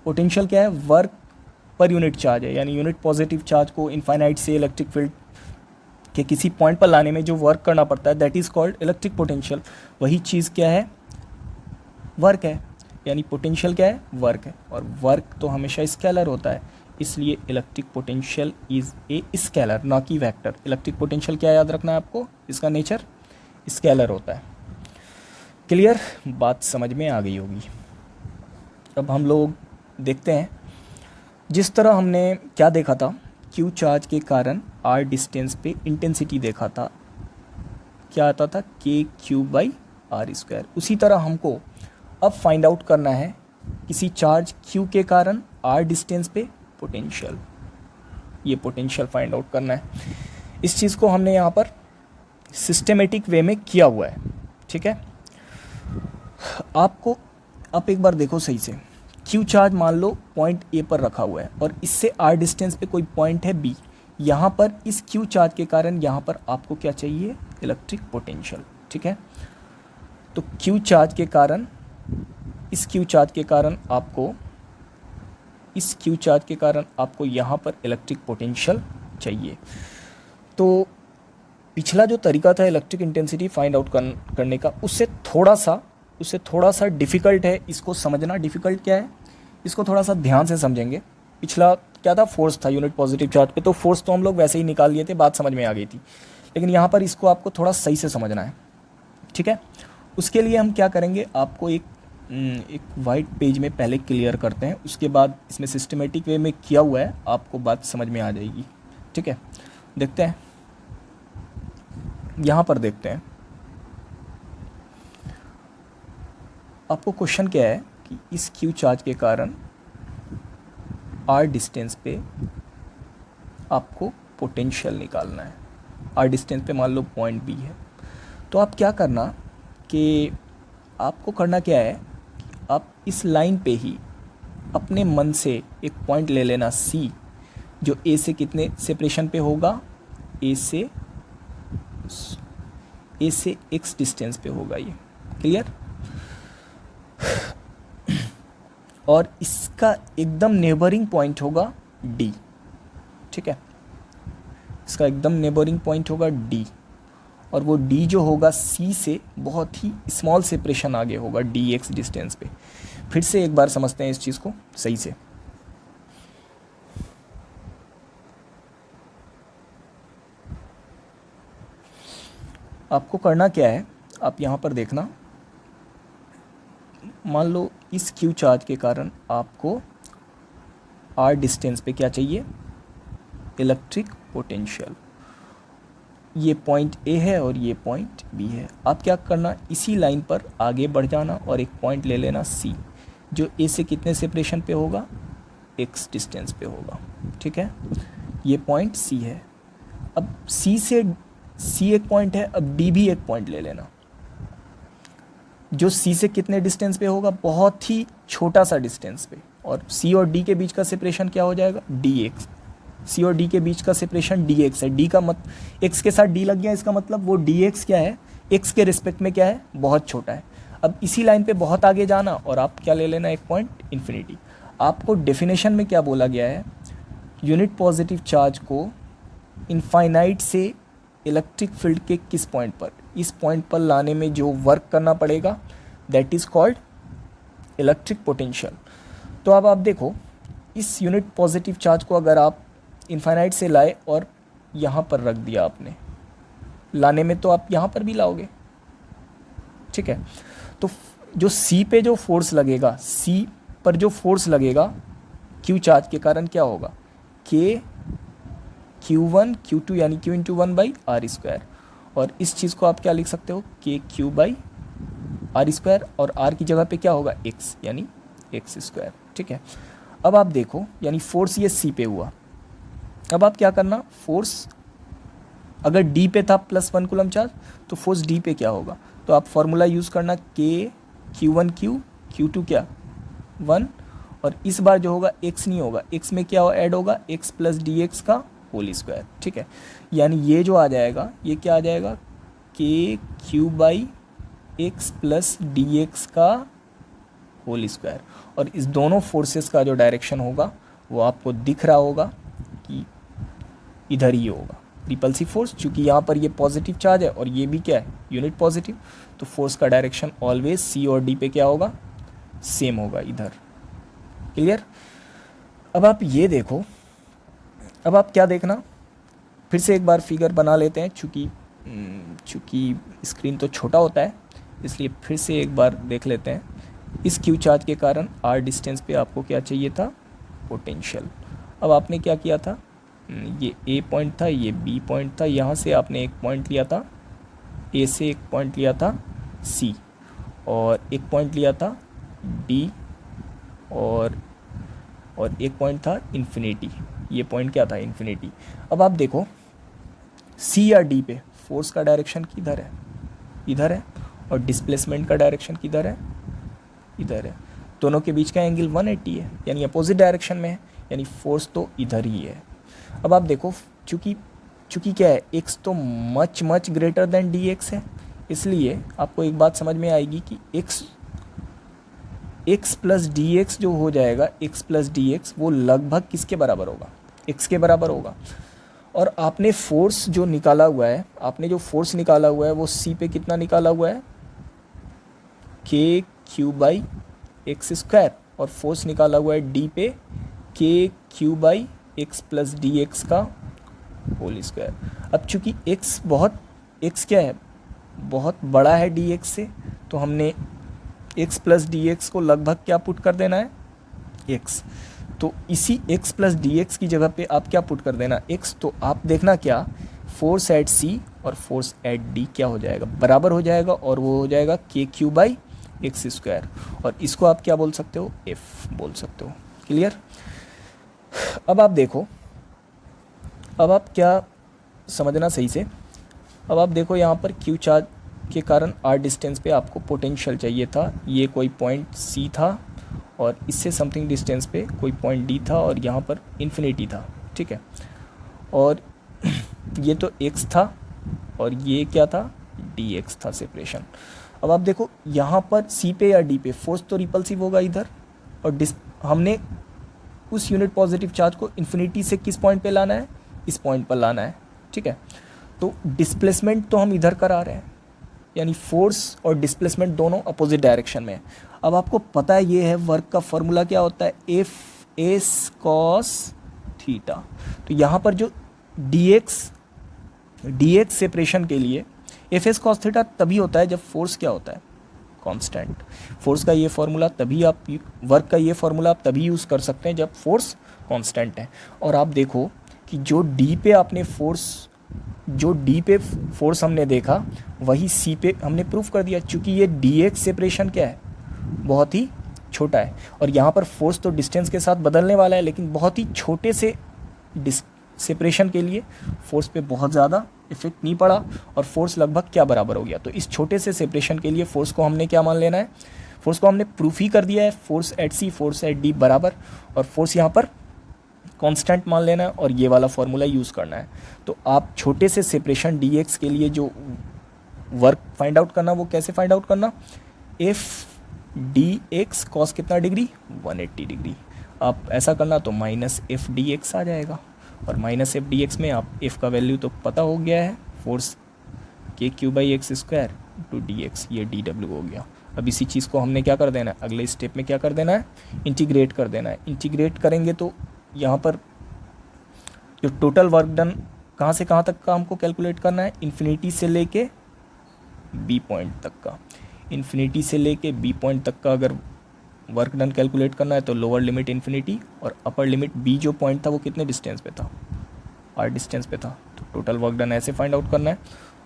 पोटेंशियल क्या है, वर्क पर यूनिट चार्ज है। यानी यूनिट पॉजिटिव चार्ज को इनफाइनाइट से इलेक्ट्रिक फील्ड के किसी पॉइंट पर लाने में जो वर्क करना पड़ता है that is called electric potential. वही चीज़ क्या है, वर्क है, यानी पोटेंशियल क्या है, वर्क है, और वर्क तो हमेशा स्केलर होता है, इसलिए electric potential is a scalar, ना कि वेक्टर। इलेक्ट्रिक पोटेंशियल क्या याद रखना है आपको, इसका नेचर स्केलर होता है। क्लियर, बात समझ में आ गई होगी। अब हम लोग देखते हैं, जिस तरह हमने क्या देखा था, क्यू चार्ज के कारण आर डिस्टेंस पे इंटेंसिटी देखा था, क्या आता था, के क्यू बाई आर स्क्वायर। उसी तरह हमको अब फाइंड आउट करना है किसी चार्ज क्यू के कारण आर डिस्टेंस पे पोटेंशियल, ये पोटेंशियल फाइंड आउट करना है। इस चीज़ को हमने यहाँ पर सिस्टेमेटिक वे में किया हुआ है, ठीक है। आपको आप एक बार देखो सही से, क्यू चार्ज मान लो पॉइंट ए पर रखा हुआ है और इससे आर डिस्टेंस पे कोई पॉइंट है बी। यहाँ पर इस क्यू चार्ज के कारण यहाँ पर आपको क्या चाहिए, इलेक्ट्रिक पोटेंशियल, ठीक है। तो क्यू चार्ज के कारण, इस क्यू चार्ज के कारण आपको, इस क्यू चार्ज के कारण आपको यहाँ पर इलेक्ट्रिक पोटेंशियल चाहिए। तो पिछला जो तरीका था इलेक्ट्रिक इंटेंसिटी फाइंड आउट करने का, उससे थोड़ा सा डिफ़िकल्ट है इसको समझना। डिफ़िकल्ट क्या है, इसको थोड़ा सा ध्यान से समझेंगे। पिछला क्या था, फोर्स था यूनिट पॉजिटिव चार्ज पे, तो फोर्स तो हम लोग वैसे ही निकाल लिए थे, बात समझ में आ गई थी। लेकिन यहाँ पर इसको आपको थोड़ा सही से समझना है, ठीक है। उसके लिए हम क्या करेंगे, आपको एक वाइट पेज में पहले क्लियर करते हैं, उसके बाद इसमें सिस्टमेटिक वे में किया हुआ है, आपको बात समझ में आ जाएगी, ठीक है। देखते हैं, यहाँ पर देखते हैं, आपको क्वेश्चन क्या है कि इस क्यू चार्ज के कारण आर डिस्टेंस पे आपको पोटेंशियल निकालना है। आर डिस्टेंस पे मान लो पॉइंट बी है, तो आप क्या करना कि आपको करना क्या है, आप इस लाइन पे ही अपने मन से एक पॉइंट ले लेना सी, जो ए से कितने सेपरेशन पे होगा, ए से एक्स डिस्टेंस पे होगा, ये क्लियर। और इसका एकदम नेबरिंग पॉइंट होगा डी, ठीक है, इसका एकदम नेबरिंग पॉइंट होगा डी, और वो डी जो होगा सी से बहुत ही स्मॉल सेपरेशन आगे होगा डी एक्स डिस्टेंस पे। फिर से एक बार समझते हैं इस चीज़ को सही से। आपको करना क्या है, आप यहाँ पर देखना, मान लो इस क्यू चार्ज के कारण आपको आर डिस्टेंस पे क्या चाहिए, इलेक्ट्रिक पोटेंशियल। ये पॉइंट ए है और ये पॉइंट बी है। आप क्या करना, इसी लाइन पर आगे बढ़ जाना और एक पॉइंट ले लेना सी, जो ए से कितने सेपरेशन पे होगा, एक्स डिस्टेंस पे होगा, ठीक है। ये पॉइंट सी है। अब सी से, सी एक पॉइंट है, अब डी भी एक पॉइंट ले लेना, जो सी से कितने डिस्टेंस पे होगा, बहुत ही छोटा सा डिस्टेंस पे, और सी और डी के बीच का सेपरेशन क्या हो जाएगा, डी एक्स। सी और डी के बीच का सेपरेशन डी एक्स है। डी का मत, एक्स के साथ डी लग गया, इसका मतलब वो डी एक्स क्या है, एक्स के रिस्पेक्ट में क्या है, बहुत छोटा है। अब इसी लाइन पे बहुत आगे जाना और आप क्या ले लेना, एक पॉइंट इन्फिनिटी। आपको डेफिनेशन में क्या बोला गया है, यूनिट पॉजिटिव चार्ज को इनफाइनाइट से इलेक्ट्रिक फील्ड के किस पॉइंट पर, इस पॉइंट पर लाने में जो वर्क करना पड़ेगा, that is called electric potential. तो अब आप देखो, इस यूनिट पॉजिटिव चार्ज को अगर आप इनफाइनाइट से लाए और यहाँ पर रख दिया आपने, लाने में तो आप यहाँ पर भी लाओगे, ठीक है। तो जो सी पे जो फोर्स लगेगा, सी पर जो फोर्स लगेगा क्यू चार्ज के कारण क्या होगा, के Q1 Q2 यानी Q into 1 by are square. और इस चीज़ को आप क्या लिख सकते हो, के क्यू बाई आर स्क्वायर, और आर की जगह पे क्या होगा, एक्स, यानी एक्स स्क्वायर, ठीक है। अब आप देखो, यानी फोर्स ये सी पे हुआ। अब आप क्या करना, फोर्स अगर डी पे था +1 कूलम चार्ज, तो फोर्स डी पे क्या होगा, तो आप फॉर्मूला यूज़ करना, के Q1 Q, Q2 क्या 1, और इस बार जो होगा एक्स नहीं होगा, एक्स में क्या ऐड होगा, एक्स प्लस डी एक्स का होल स्क्वायर, ठीक है। यानी ये जो आ जाएगा, ये क्या आ जाएगा, K Q by x plus D x का होल स्क्वायर। और इस दोनों फोर्सेस का जो डायरेक्शन होगा वो आपको दिख रहा होगा कि इधर ही होगा, रिपल्सिव फोर्स। चूँकि यहाँ पर ये पॉजिटिव चार्ज है और ये भी क्या है, यूनिट पॉजिटिव, तो फोर्स का डायरेक्शन ऑलवेज सी और डी पे क्या होगा, सेम होगा इधर। क्लियर? अब आप ये देखो, अब आप क्या देखना, फिर से एक बार फिगर बना लेते हैं, चूँकि स्क्रीन तो छोटा होता है इसलिए फिर से एक बार देख लेते हैं। इस क्यू चार्ज के कारण आर डिस्टेंस पे आपको क्या चाहिए था, पोटेंशियल। अब आपने क्या किया था, ये ए पॉइंट था, ये बी पॉइंट था, यहाँ से आपने एक पॉइंट लिया था, ए से एक पॉइंट लिया था सी, और एक पॉइंट लिया था डी, और एक पॉइंट था इन्फिनिटी। ये पॉइंट क्या था, इन्फिनिटी। अब आप देखो सी या डी पे फोर्स का डायरेक्शन किधर है, इधर है, और डिस्प्लेसमेंट का डायरेक्शन किधर है, इधर है। दोनों के बीच का एंगल 180 है, यानी अपोजिट डायरेक्शन में है, यानी फोर्स तो इधर ही है। अब आप देखो चूँकि क्या है, x तो मच ग्रेटर देन dx है, इसलिए आपको एक बात समझ में आएगी कि x प्लस डी एक्स जो हो जाएगा, x प्लस डी एक्स वो लगभग किसके बराबर होगा, x के बराबर होगा। और आपने फोर्स जो निकाला हुआ है, वो c पे कितना निकाला हुआ है, k Q by x square, और फोर्स निकाला हुआ है d पे k Q by x plus D x का होल स्क्वायर। अब चूँकि x क्या है, बहुत बड़ा है dx से, तो हमने x प्लस डी एक्स को लगभग क्या पुट कर देना है, x। तो इसी x प्लस डी एक्स की जगह पे आप क्या पुट कर देना, x। तो आप देखना क्या, फोर्स एट c और फोर्स एट d क्या हो जाएगा, बराबर हो जाएगा, और वो हो जाएगा k Q by x square, और इसको आप क्या बोल सकते हो, f बोल सकते हो। क्लियर? अब आप देखो, अब आप क्या समझना सही से, अब आप देखो यहाँ पर क्यू चार्ज के कारण आर डिस्टेंस पे आपको पोटेंशियल चाहिए था। ये कोई पॉइंट सी था, और इससे समथिंग डिस्टेंस पे कोई पॉइंट डी था, और यहाँ पर इन्फिनिटी था, ठीक है। और ये तो एक्स था, और ये क्या था, डी एक्स था सेपरेशन। अब आप देखो यहाँ पर सी पे या डी पे फोर्स तो रिपल्सिव होगा इधर, और हमने उस यूनिट पॉजिटिव चार्ज को इन्फिनिटी से किस पॉइंट पे लाना है, इस पॉइंट पर लाना है, ठीक है। तो डिस्प्लेसमेंट तो हम इधर करा रहे हैं, यानी फोर्स और डिस्प्लेसमेंट दोनों अपोजिट डायरेक्शन में है। अब आपको पता है ये है वर्क का फॉर्मूला क्या होता है, एफ एस कॉस थीटा। तो यहाँ पर जो डी एक्स सेपरेशन के लिए एफ एस कॉस थीटा तभी होता है जब फोर्स क्या होता है, कांस्टेंट। फोर्स का ये फॉर्मूला तभी आप, वर्क का ये फॉर्मूला आप तभी यूज़ कर सकते हैं जब फोर्स कांस्टेंट है। और आप देखो कि जो डी पे फोर्स हमने देखा, वही सी पे हमने प्रूफ कर दिया, क्योंकि ये डी एक्स सेपरेशन क्या है, बहुत ही छोटा है। और यहाँ पर फोर्स तो डिस्टेंस के साथ बदलने वाला है, लेकिन बहुत ही छोटे से सेपरेशन के लिए फोर्स पे बहुत ज़्यादा इफेक्ट नहीं पड़ा, और फोर्स लगभग क्या बराबर हो गया। तो इस छोटे से सेपरेशन के लिए फोर्स को हमने क्या मान लेना है, फोर्स को हमने प्रूफ ही कर दिया है, force at C force at D बराबर, और फोर्स यहाँ पर कांस्टेंट मान लेना है, और ये वाला फॉर्मूला यूज़ करना है। तो आप छोटे से सेपरेशन डी एक्स के लिए जो वर्क फाइंड आउट करना, वो कैसे फाइंड आउट करना, एफ डी एक्स कॉस कितना डिग्री, 180 डिग्री। आप ऐसा करना तो माइनस एफ डी एक्स आ जाएगा, और माइनस एफ डी एक्स में आप एफ का वैल्यू तो पता हो गया है, force k Q by x square to d x, ये डी डब्ल्यू हो गया। अब इसी चीज़ को हमने क्या कर देना है, अगले स्टेप में क्या कर देना है, इंटीग्रेट कर देना है। इंटीग्रेट करेंगे तो यहाँ पर जो टोटल वर्क डन कहाँ से कहाँ तक का हमको कैलकुलेट करना है, इन्फिनिटी से लेके बी पॉइंट तक का। इन्फिनिटी से लेके बी पॉइंट तक का अगर वर्क डन कैलकुलेट करना है तो लोअर लिमिट इन्फिनिटी, और अपर लिमिट बी जो पॉइंट था वो कितने डिस्टेंस पे था, आर डिस्टेंस पे था। तो टोटल वर्क डन ऐसे फाइंड आउट करना है,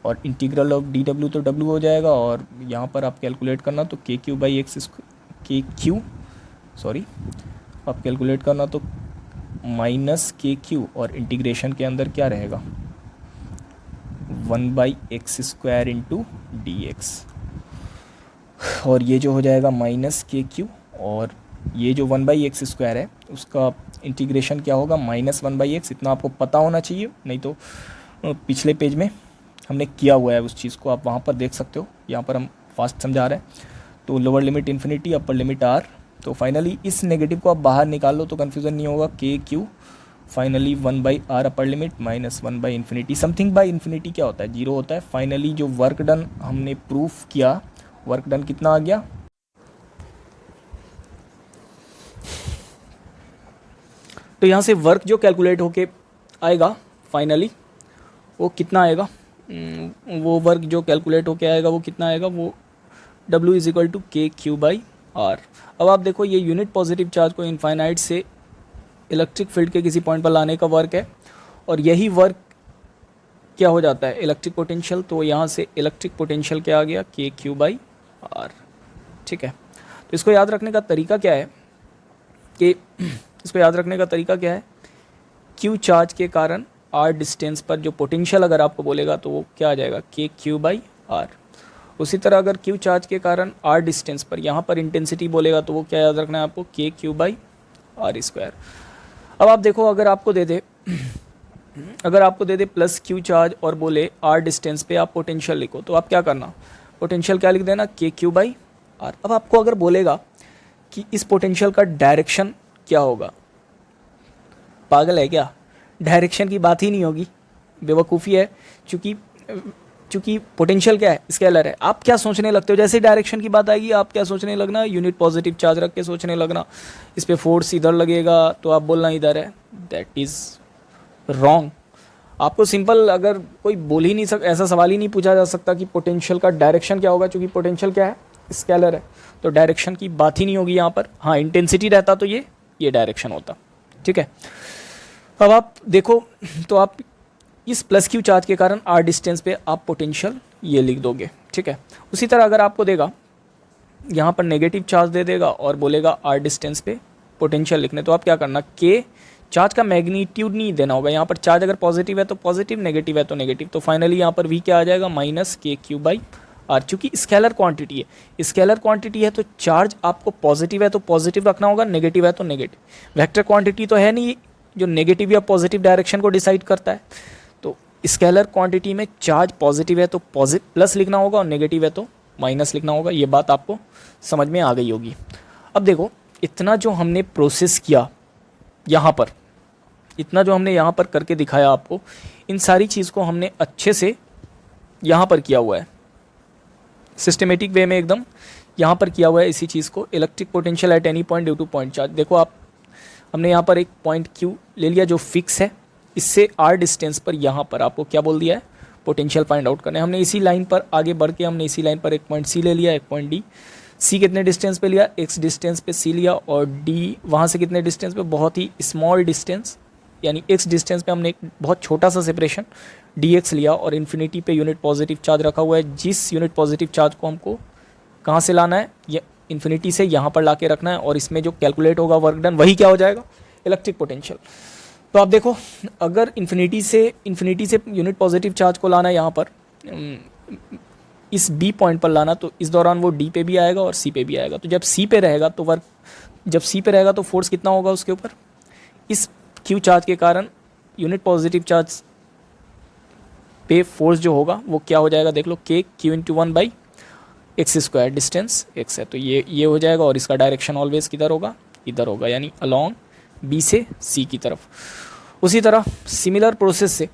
और इंटीग्रल ऑफ डी डब्ल्यू तो डब्ल्यू हो जाएगा, और यहाँ पर आप कैलकुलेट करना तो के क्यू बाई एक्स आप कैलकुलेट करना तो माइनस के क्यू, और इंटीग्रेशन के अंदर क्या रहेगा, 1/x² इंटू डी एक्स, और ये जो हो जाएगा माइनस के क्यू, और ये जो 1/x² है उसका इंटीग्रेशन क्या होगा, -1/x। इतना आपको पता होना चाहिए, नहीं तो पिछले पेज में हमने किया हुआ है उस चीज़ को, आप वहाँ पर देख सकते हो। यहाँ पर हम फास्ट समझा रहे हैं। तो lower limit infinity, upper limit r. तो फाइनली इस नेगेटिव को आप बाहर निकाल लो तो कन्फ्यूज़न नहीं होगा, के Q finally 1/r upper limit minus 1/इन्फिनिटी। समथिंग बाई इन्फिनिटी क्या होता है, 0 होता है। फाइनली जो वर्क डन हमने प्रूफ किया, वर्क डन कितना आ गया, तो यहाँ से वर्क जो कैलकुलेट होके आएगा फाइनली वो कितना आएगा, वो वर्क जो कैलकुलेट होके आएगा वो कितना आएगा, वो W इज इक्वल टू के क्यू बाई आर। अब आप देखो ये यूनिट पॉजिटिव चार्ज को इनफाइनाइट से इलेक्ट्रिक फील्ड के किसी पॉइंट पर लाने का वर्क है, और यही वर्क क्या हो जाता है, इलेक्ट्रिक पोटेंशियल। तो यहाँ से इलेक्ट्रिक पोटेंशियल क्या आ गया, के क्यू बाई आर। ठीक है, तो इसको याद रखने का तरीका क्या है कि इसको याद रखने का तरीका क्या है, क्यू चार्ज के कारण आर डिस्टेंस पर जो पोटेंशियल अगर आपको बोलेगा तो वो क्या आ जाएगा, के क्यू बाई आर। उसी तरह अगर क्यू चार्ज के कारण आर डिस्टेंस पर यहाँ पर इंटेंसिटी बोलेगा तो वो क्या याद रखना है आपको, के क्यू बाई आर स्क्वायर। अब आप देखो अगर आपको दे दे प्लस क्यू चार्ज और बोले आर डिस्टेंस पे आप पोटेंशियल लिखो, तो आप क्या करना, पोटेंशियल क्या लिख देना, के क्यू बाई आर। अब आपको अगर बोलेगा कि इस पोटेंशियल का डायरेक्शन क्या होगा, पागल है क्या, डायरेक्शन की बात ही नहीं होगी, बेवकूफ़ी है। चूंकि पोटेंशियल क्या है, स्केलर है। आप क्या सोचने लगते हो, जैसे डायरेक्शन की बात आएगी आप क्या सोचने लगना, यूनिट पॉजिटिव चार्ज रख के सोचने लगना, इस पर फोर्स इधर लगेगा तो आप बोलना इधर है। That is wrong. आपको सिंपल अगर कोई बोल ही नहीं सकता, ऐसा सवाल ही नहीं पूछा जा सकता कि पोटेंशियल का डायरेक्शन क्या होगा, क्योंकि पोटेंशियल क्या है, स्केलर है, तो डायरेक्शन की बात ही नहीं होगी यहाँ पर। हाँ, इंटेंसिटी रहता तो ये डायरेक्शन होता। ठीक है, अब आप देखो तो आप इस प्लस क्यू चार्ज के कारण आर डिस्टेंस पे आप पोटेंशियल ये लिख दोगे। ठीक है, उसी तरह अगर आपको देगा यहाँ पर नेगेटिव चार्ज दे देगा और बोलेगा आर डिस्टेंस पे पोटेंशियल लिखने, तो आप क्या करना, के चार्ज का मैग्नीट्यूड नहीं देना होगा। यहाँ पर चार्ज अगर पॉजिटिव है तो पॉजिटिव, नेगेटिव है तो नेगेटिव, तो फाइनली यहाँ पर वी क्या आ जाएगा, माइनस के क्यू बाई आर। चूँकि स्केलर क्वांटिटी है, स्केलर क्वांटिटी है तो चार्ज आपको पॉजिटिव है तो पॉजिटिव रखना होगा, नेगेटिव है तो नेगेटिव। वेक्टर क्वांटिटी तो है नहीं जो नेगेटिव या पॉजिटिव डायरेक्शन को डिसाइड करता है। तो स्केलर क्वांटिटी में चार्ज पॉजिटिव है तो प्लस लिखना होगा और नेगेटिव है तो माइनस लिखना होगा। ये बात आपको समझ में आ गई होगी। अब देखो इतना जो हमने प्रोसेस किया यहाँ पर, इतना जो हमने यहाँ पर करके दिखाया आपको, इन सारी चीज़ को हमने अच्छे से यहाँ पर किया हुआ है, सिस्टमेटिक वे में एकदम यहाँ पर किया हुआ है इसी चीज़ को। Electric potential at any point due two point charge. देखो आप, हमने यहाँ पर एक पॉइंट क्यू ले लिया जो फिक्स है, इससे आर डिस्टेंस पर यहाँ पर आपको क्या बोल दिया है, पोटेंशियल फाइंड आउट करना है। हमने इसी लाइन पर आगे बढ़ के हमने इसी लाइन पर एक पॉइंट सी ले लिया, एक पॉइंट डी। सी कितने डिस्टेंस पे लिया, एक्स डिस्टेंस पे सी लिया, और डी वहाँ से कितने डिस्टेंस पे, बहुत ही स्मॉल डिस्टेंस, यानी एक्स डिस्टेंस पे हमने एक बहुत छोटा सा सेपरेशन डी एक्स लिया, और इन्फिनिटी पे यूनिट पॉजिटिव चार्ज रखा हुआ है। जिस यूनिट पॉजिटिव चार्ज को हमको कहाँ से लाना है, ये इन्फिनिटी से यहाँ पर ला के रखना है, और इसमें जो कैलकुलेट होगा वर्क डन वही क्या हो जाएगा, इलेक्ट्रिक पोटेंशियल। तो आप देखो अगर इन्फिनिटी से यूनिट पॉजिटिव चार्ज को लाना है यहाँ पर इस बी पॉइंट पर लाना, तो इस दौरान वो डी पे भी आएगा और सी पे भी आएगा। तो जब सी पे रहेगा तो वर्क, जब सी पे रहेगा तो फोर्स कितना होगा उसके ऊपर, इस क्यू चार्ज के कारण यूनिट पॉजिटिव चार्ज पे फोर्स जो होगा वो क्या हो जाएगा, देख लो, के q into 1 by x square, distance x है तो ये हो जाएगा, और इसका डायरेक्शन ऑलवेज किधर होगा, इधर होगा, यानी अलॉन्ग बी से सी की तरफ। उसी तरह सिमिलर प्रोसेस से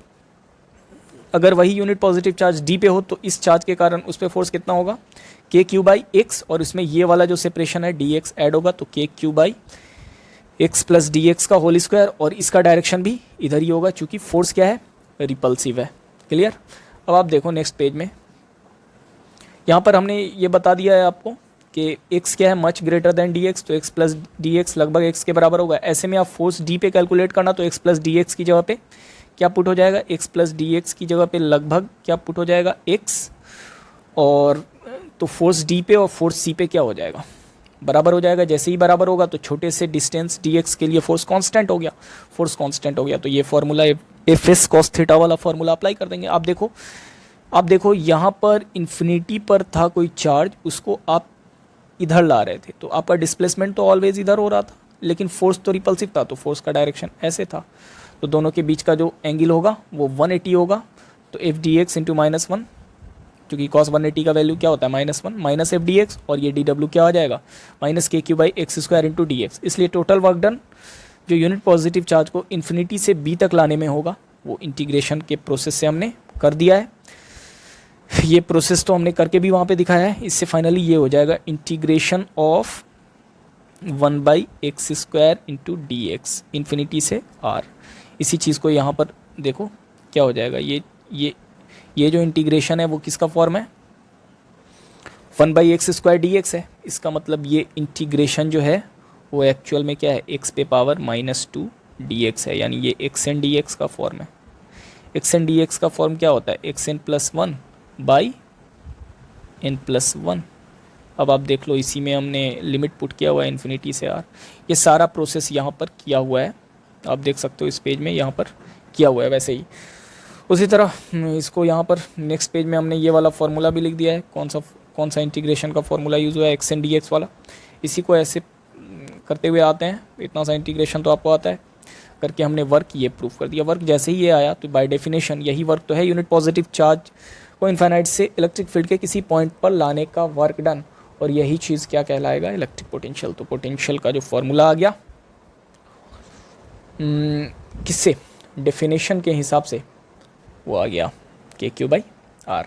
अगर वही यूनिट पॉजिटिव चार्ज डी पे हो तो इस चार्ज के कारण उस पर फोर्स कितना होगा, के क्यू बाई एक्स, और इसमें ये वाला जो सेपरेशन है डी एक्स ऐड होगा, तो के Q by x plus D x का होल स्क्वायर, और इसका डायरेक्शन भी इधर ही होगा चूँकि फोर्स क्या है, रिपल्सिव है। क्लियर। अब आप देखो नेक्स्ट पेज में, यहाँ पर हमने ये बता दिया है आपको कि x क्या है, मच ग्रेटर देन dx, तो x प्लस डी एक्स लगभग x के बराबर होगा। ऐसे में आप फोर्स d पे कैलकुलेट करना, तो x प्लस डी एक्स की जगह पे क्या पुट हो जाएगा, x प्लस डी एक्स की जगह पे लगभग क्या पुट हो जाएगा, x, और तो फोर्स d पे और फोर्स c पे क्या हो जाएगा, बराबर हो जाएगा। जैसे ही बराबर होगा तो छोटे से डिस्टेंस dx के लिए फोर्स कांस्टेंट हो गया, फोर्स कांस्टेंट हो गया, तो ये formula F S cos theta वाला फॉर्मूला अप्लाई कर देंगे। आप देखो यहाँ पर इन्फिनिटी पर था कोई चार्ज, उसको आप इधर ला रहे थे, तो आपका डिस्प्लेसमेंट तो ऑलवेज इधर हो रहा था, लेकिन फोर्स तो रिपल्सिव था, तो फोर्स का डायरेक्शन ऐसे था, तो दोनों के बीच का जो एंगल होगा वो 180 होगा। तो एफ डी एक्स इंटू -1, क्योंकि कॉस 180 का वैल्यू क्या होता है, -1 माइनस एफ डी एक्स, और ये डी डब्ल्यू क्या आ जाएगा, माइनस के Q by x square into D x. इसलिए टोटल वर्क डन जो यूनिट पॉजिटिव चार्ज को इन्फिनिटी से बी तक लाने में होगा वो इंटीग्रेशन के प्रोसेस से हमने कर दिया है। ये प्रोसेस तो हमने करके भी वहाँ पे दिखाया है। इससे फाइनली ये हो जाएगा integration of 1/x² into D x, infinity से r। इसी चीज़ को यहाँ पर देखो क्या हो जाएगा, ये जो इंटीग्रेशन है वो किसका फॉर्म है, 1/x² dx है। इसका मतलब ये इंटीग्रेशन जो है वो एक्चुअल में क्या है, x पे पावर -2 dx है, यानी ये xn dx का फॉर्म है। xn dx का फॉर्म क्या होता है, xn+1/n+1। अब आप देख लो, इसी में हमने लिमिट पुट किया हुआ है इन्फिनिटी से r। ये सारा प्रोसेस यहाँ पर किया हुआ है, आप देख सकते हो इस पेज में यहाँ पर किया हुआ है। वैसे ही उसी तरह इसको यहाँ पर नेक्स्ट पेज में हमने ये वाला फार्मूला भी लिख दिया है, कौन सा इंटीग्रेशन का फार्मूला यूज़ हुआ है, xn dx वाला। इसी को ऐसे करते हुए आते हैं, इतना सा इंटीग्रेशन तो आपको आता है करके हमने वर्क ये प्रूफ कर दिया। वर्क जैसे ही ये आया तो बाय डेफिनेशन यही वर्क तो है, यूनिट पॉजिटिव चार्ज को इनफाइनाइट से इलेक्ट्रिक फील्ड के किसी पॉइंट पर लाने का वर्क डन, और यही चीज़ क्या कहलाएगा, इलेक्ट्रिक पोटेंशियल। तो पोटेंशियल का जो फॉर्मूला आ गया किससे, डेफिनेशन के हिसाब से वो आ गया KQ/R।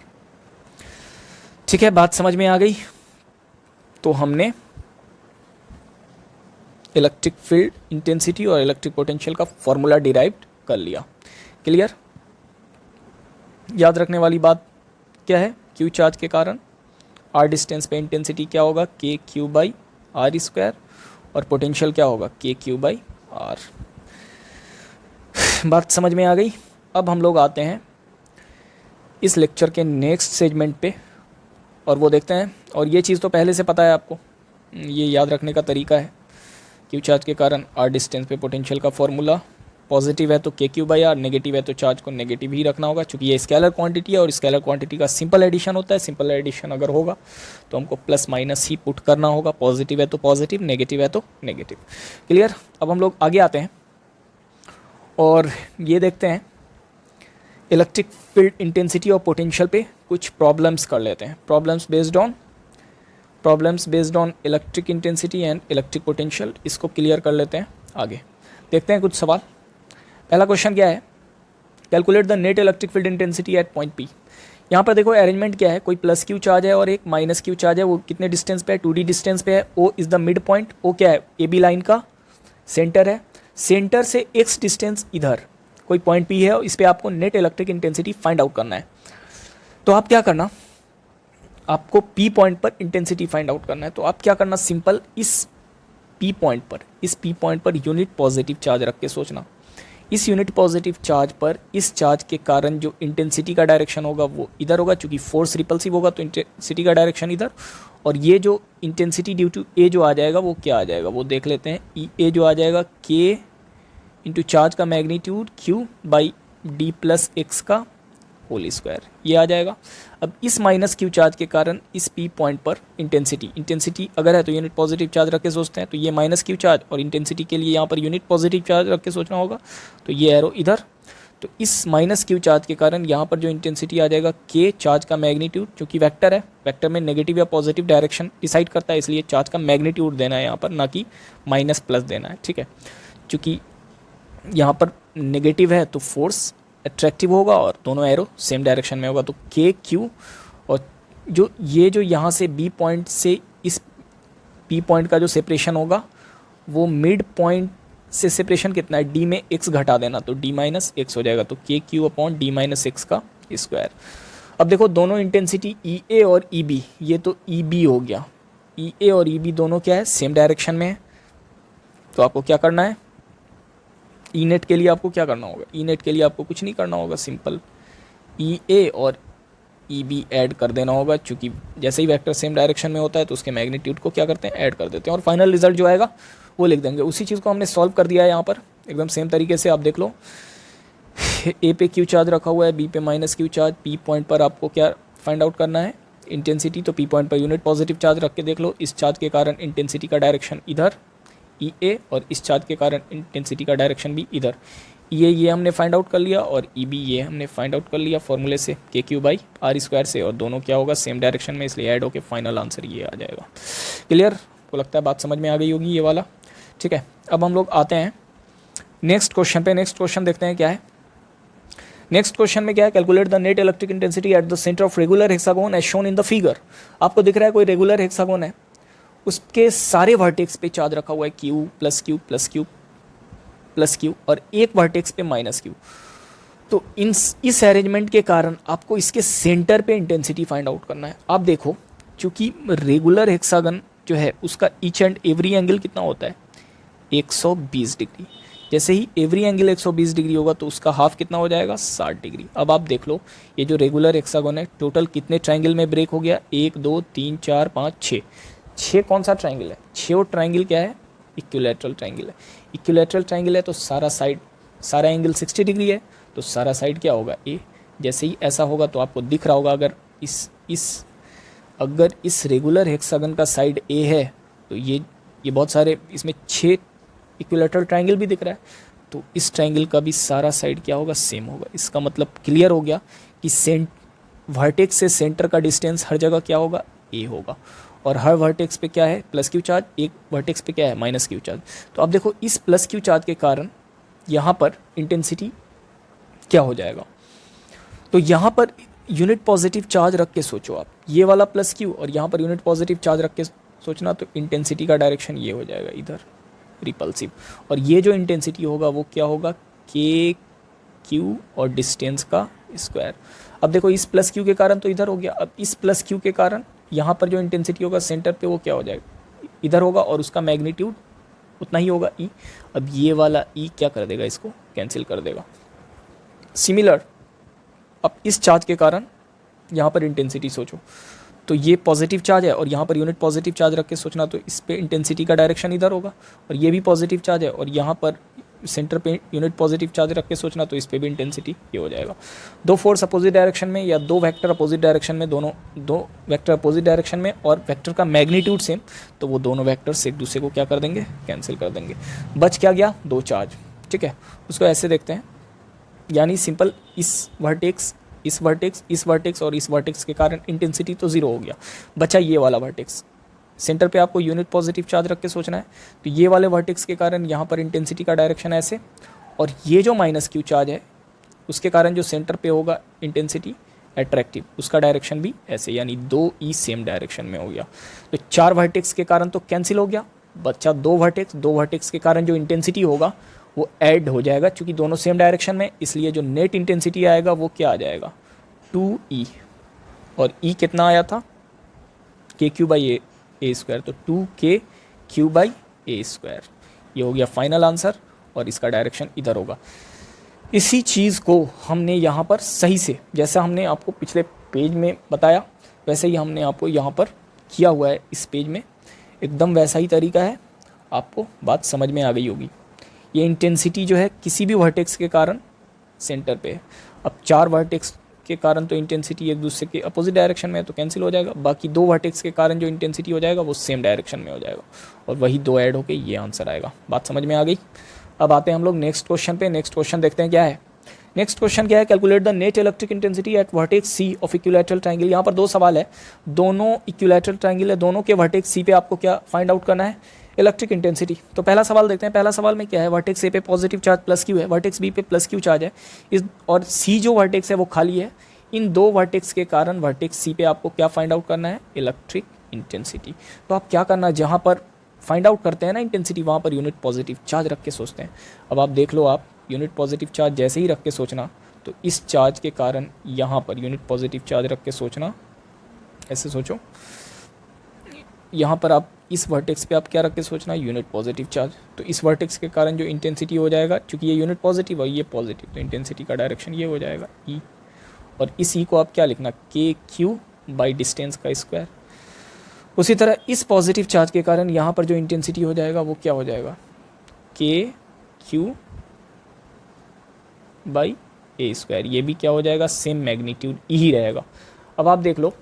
ठीक है, बात समझ में आ गई। तो हमने इलेक्ट्रिक फील्ड इंटेंसिटी और इलेक्ट्रिक पोटेंशियल का फॉर्मूला डिराइव कर लिया। क्लियर। याद रखने वाली बात क्या है, Q चार्ज के कारण R डिस्टेंस पे इंटेंसिटी क्या होगा, KQ/R², और पोटेंशियल क्या होगा, KQ/R। बात समझ में आ गई। अब हम लोग आते हैं इस लेक्चर के नेक्स्ट सेगमेंट पे, और वो देखते हैं। और ये चीज़ तो पहले से पता है आपको, ये याद रखने का तरीका है। Q चार्ज के कारण R डिस्टेंस पे पोटेंशियल का फॉर्मूला पॉजिटिव है तो KQ/R, नेगेटिव है तो चार्ज को नेगेटिव ही रखना होगा, क्योंकि ये स्केलर क्वांटिटी है और स्केलर क्वांटिटी का सिंपल एडिशन होता है। सिंपल एडिशन अगर होगा तो हमको प्लस माइनस ही पुट करना होगा, पॉजिटिव है तो पॉजिटिव, नेगेटिव है तो नेगेटिव। क्लियर। अब हम लोग आगे आते हैं और ये देखते हैं इलेक्ट्रिक फील्ड इंटेंसिटी और पोटेंशियल पे कुछ प्रॉब्लम्स कर लेते हैं। Problems based on electric intensity and electric potential, इसको क्लियर कर लेते हैं। आगे देखते हैं कुछ सवाल। पहला क्वेश्चन क्या है, calculate the net electric field intensity at point P। यहाँ पर देखो अरेंजमेंट क्या है, कोई प्लस Q चार्ज है और एक माइनस Q चार्ज है। वो कितने डिस्टेंस पे है, 2D डिस्टेंस पे है। O is the mid point, O क्या है, AB लाइन का सेंटर है। सेंटर से x डिस्टेंस इधर कोई पॉइंट P है, इस पर आपको net electric intensity find out करना है। तो आप क्या करना, आपको P पॉइंट पर इंटेंसिटी फाइंड आउट करना है। तो आप क्या करना, सिंपल इस P point per unit positive charge रख के सोचना। इस यूनिट पॉजिटिव चार्ज पर इस चार्ज के कारण जो इंटेंसिटी का डायरेक्शन होगा वो इधर होगा, क्योंकि फोर्स रिपल्सिव होगा तो इंटेंसिटी का डायरेक्शन इधर। और ये जो इंटेंसिटी ड्यू टू ए जो आ जाएगा वो क्या आ जाएगा, वो देख लेते हैं। ए जो आ जाएगा K इंटू चार्ज का मैग्नीट्यूड Q/D+X का होल स्क्वायर, ये आ जाएगा। अब इस माइनस Q चार्ज के कारण इस P पॉइंट पर इंटेंसिटी अगर है तो यूनिट पॉजिटिव चार्ज रख के सोचते हैं, तो ये माइनस Q चार्ज, और इंटेंसिटी के लिए यहाँ पर यूनिट पॉजिटिव चार्ज रख के सोचना होगा, तो ये एरो इधर। तो इस माइनस Q चार्ज के कारण यहाँ पर जो इंटेंसिटी आ जाएगा K चार्ज का मैग्नीट्यूड, क्योंकि वेक्टर है, वेक्टर में नेगेटिव या पॉजिटिव डायरेक्शन डिसाइड करता है, इसलिए चार्ज का मैग्नीट्यूड देना है यहाँ पर, ना कि माइनस प्लस देना है। ठीक है, क्योंकि यहाँ पर नेगेटिव है तो फोर्स अट्रैक्टिव होगा और दोनों एरो सेम डायरेक्शन में होगा, तो KQ, और जो यहाँ से B पॉइंट से इस P पॉइंट का जो सेपरेशन होगा वो मिड पॉइंट से सेपरेशन कितना है, D में x घटा देना, तो D-x हो जाएगा, तो KQ/D-x का स्क्वायर। अब देखो दोनों इंटेंसिटी EA और EB, ये तो EB हो गया, EA और EB दोनों क्या है, सेम डायरेक्शन में है। तो आपको क्या करना है, ई नेट के लिए आपको क्या करना होगा, ई नेट के लिए आपको कुछ नहीं करना होगा, सिंपल EA और EB ऐड कर देना होगा, क्योंकि जैसे ही वेक्टर सेम डायरेक्शन में होता है तो उसके मैग्नीट्यूड को क्या करते हैं, ऐड कर देते हैं, और फाइनल रिजल्ट जो आएगा वो लिख देंगे। उसी चीज़ को हमने सॉल्व कर दिया है यहाँ पर एकदम सेम तरीके से। आप देख लो, ए पे Q चार्ज रखा हुआ है, बी पे minus Q charge, P point पर आपको क्या फाइंड आउट करना है, इंटेंसिटी। तो P point per unit positive charge रख के देख लो, इस चार्ज के कारण इंटेंसिटी का डायरेक्शन इधर EA, और इस चार्ज के कारण इंटेंसिटी का डायरेक्शन भी इधर। ये हमने फाइंड आउट कर लिया, और EB ये हमने फाइंड आउट कर लिया फॉर्मूले से KQ/R² से, और दोनों क्या होगा, सेम डायरेक्शन में, इसलिए ऐड होके फाइनल आंसर ये आ जाएगा। क्लियर, को लगता है बात समझ में आ गई होगी ये वाला। ठीक है, अब हम लोग आते हैं नेक्स्ट क्वेश्चन पे। नेक्स्ट क्वेश्चन देखते हैं क्या है। नेक्स्ट क्वेश्चन में क्या है, calculate the net electric intensity at the centre of regular hexagon as shown in the figure. आपको दिख रहा है कोई रेगुलर हेक्सागोन है उसके सारे वर्टेक्स पे चार्ज रखा हुआ है Q plus Q plus Q plus Q और एक वर्टेक्स पे माइनस क्यू। तो इस अरेंजमेंट के कारण आपको इसके सेंटर पे इंटेंसिटी फाइंड आउट करना है। आप देखो, चूंकि रेगुलर हेक्सागन जो है उसका ईच एंड एवरी एंगल कितना होता है 120 डिग्री। जैसे ही एवरी एंगल 120 डिग्री होगा तो उसका हाफ कितना हो जाएगा 60 डिग्री। अब आप देख लो ये जो रेगुलर हेक्सागन है टोटल कितने ट्रायंगल में ब्रेक हो गया 1 2 3 4 5 6। 6 कौन सा ट्रायंगल है? 6 ट्रायंगल क्या है? इक्विलैटरल ट्रायंगल है। इक्विलैटरल ट्रायंगल है तो सारा एंगल 60 डिग्री है तो सारा साइड क्या होगा ए। जैसे ही ऐसा होगा तो आपको दिख रहा होगा अगर इस रेगुलर हेक्सागन का साइड ए है तो ये बहुत सारे इसमें 6 इक्विलैटरल ट्रायंगल भी दिख रहा है तो इस ट्रायंगल का भी सारा साइड क्या होगा सेम होगा। इसका मतलब क्लियर हो गया कि वर्टेक्स से सेंटर का डिस्टेंस हर जगह क्या होगा ए होगा और हर वर्टेक्स पे क्या है प्लस क्यू चार्ज, एक वर्टेक्स पे क्या है माइनस क्यू चार्ज। तो आप देखो इस प्लस क्यू चार्ज के कारण यहाँ पर इंटेंसिटी क्या हो जाएगा। तो यहाँ पर यूनिट पॉजिटिव चार्ज रख के सोचो आप, ये वाला प्लस क्यू और यहाँ पर यूनिट पॉजिटिव चार्ज रख के सोचना तो इंटेंसिटी का डायरेक्शन ये हो जाएगा इधर रिपल्सिव। और ये जो इंटेंसिटी होगा वो क्या होगा के क्यू और डिस्टेंस का स्क्वायर। अब देखो इस प्लस क्यू के कारण तो इधर हो गया, अब इस प्लस क्यू के कारण यहाँ पर जो इंटेंसिटी होगा सेंटर पे वो क्या हो जाएगा इधर होगा और उसका मैग्नीट्यूड उतना ही होगा ई। अब ये वाला ई क्या कर देगा इसको कैंसिल कर देगा। सिमिलर अब इस चार्ज के कारण यहाँ पर इंटेंसिटी सोचो तो ये पॉजिटिव चार्ज है और यहाँ पर यूनिट पॉजिटिव चार्ज रख के सोचना तो इस पे इंटेंसिटी का डायरेक्शन इधर होगा और ये भी पॉजिटिव चार्ज है और यहाँ पर सेंटर पे यूनिट पॉजिटिव चार्ज रख के सोचना तो इस पे भी इंटेंसिटी ये हो जाएगा। दो फोर्स अपोजिट डायरेक्शन में या दो वेक्टर अपोजिट डायरेक्शन में, दो वेक्टर अपोजिट डायरेक्शन में और वेक्टर का मैग्नीट्यूड सेम तो वो दोनों वेक्टर्स एक दूसरे को क्या कर देंगे कैंसिल कर देंगे। बच क्या गया दो चार्ज। ठीक है, उसको ऐसे देखते हैं यानी सिंपल इस वर्टेक्स और इस वर्टेक्स के कारण इंटेंसिटी तो जीरो हो गया। बचा ये वाला वर्टेक्स, सेंटर पे आपको यूनिट पॉजिटिव चार्ज रख के सोचना है तो ये वाले वर्टेक्स के कारण यहाँ पर इंटेंसिटी का डायरेक्शन ऐसे और ये जो माइनस क्यू चार्ज है उसके कारण जो सेंटर पे होगा इंटेंसिटी अट्रैक्टिव उसका डायरेक्शन भी ऐसे यानी दो ई सेम डायरेक्शन में हो गया। तो 4 वर्टेक्स के कारण तो कैंसिल हो गया, बचा 2 वर्टेक्स के कारण जो इंटेंसिटी होगा वो ऐड हो जाएगा क्योंकि दोनों सेम डायरेक्शन में, इसलिए जो नेट इंटेंसिटी आएगा वो क्या आ जाएगा 2E और E कितना आया था के क्यू बाई ए स्क्वायर तो 2k Q by A square. ये हो गया फाइनल आंसर और इसका डायरेक्शन इधर होगा। इसी चीज़ को हमने यहाँ पर सही से जैसा हमने आपको पिछले पेज में बताया वैसे ही हमने आपको यहाँ पर किया हुआ है इस पेज में, एकदम वैसा ही तरीका है। आपको बात समझ में आ गई होगी। ये इंटेंसिटी जो है किसी भी वर्टेक्स के कारण सेंटर पे है। अब 4 वर्टेक्स के कारण तो इंटेंसिटी एक दूसरे के अपोजिट डायरेक्शन में है तो कैंसिल हो जाएगा। बाकी 2 वर्टेक्स के कारण जो इंटेंसिटी हो जाएगा वो सेम डायरेक्शन में हो जाएगा और वही 2 ऐड होके ये आंसर आएगा। बात समझ में आ गई। अब आते हैं हम लोग नेक्स्ट क्वेश्चन पे। नेक्स्ट क्वेश्चन देखते हैं क्या है। नेक्स्ट क्वेश्चन क्या है, calculate the net electric intensity at vertex C of equilateral triangle. यहाँ पर 2 सवाल है, दोनों इक्विलैटरल ट्रायंगल है, दोनों के वर्टेक्स सी पे आपको क्या फाइंड आउट करना है इलेक्ट्रिक इंटेंसिटी। तो पहला सवाल देखते हैं। पहला सवाल में क्या है, वर्टेक्स ए पे पॉजिटिव चार्ज प्लस क्यू है, वर्टेक्स बी पे प्लस क्यू चार्ज है इस और सी जो वर्टेक्स है वो खाली है। इन 2 वर्टेक्स के कारण वर्टेक्स सी पे आपको क्या फाइंड आउट करना है इलेक्ट्रिक इंटेंसिटी। तो आप क्या करना है, जहाँ पर फाइंड आउट करते हैं ना इंटेंसिटी वहाँ पर यूनिट पॉजिटिव चार्ज रख के सोचते हैं। अब आप देख लो, आप यूनिट पॉजिटिव चार्ज जैसे ही रख के सोचना तो इस चार्ज के कारण यहाँ पर यूनिट पॉजिटिव चार्ज रख के सोचना, ऐसे सोचो। यहाँ पर आप इस वर्टेक्स पे आप क्या रख के सोचना यूनिट पॉजिटिव चार्ज। तो इस वर्टेक्स के कारण जो इंटेंसिटी हो जाएगा, क्योंकि ये यूनिट पॉजिटिव और ये पॉजिटिव तो इंटेंसिटी का डायरेक्शन ये हो जाएगा ई। और इस ई को आप क्या लिखना के क्यू बाई डिस्टेंस का स्क्वायर। उसी तरह इस पॉजिटिव चार्ज के कारण यहाँ पर जो इंटेंसिटी हो जाएगा वो क्या हो जाएगा K Q by A square. ये भी क्या हो जाएगा सेम मैग्नीट्यूड ई ही रहेगा। अब आप देख लो,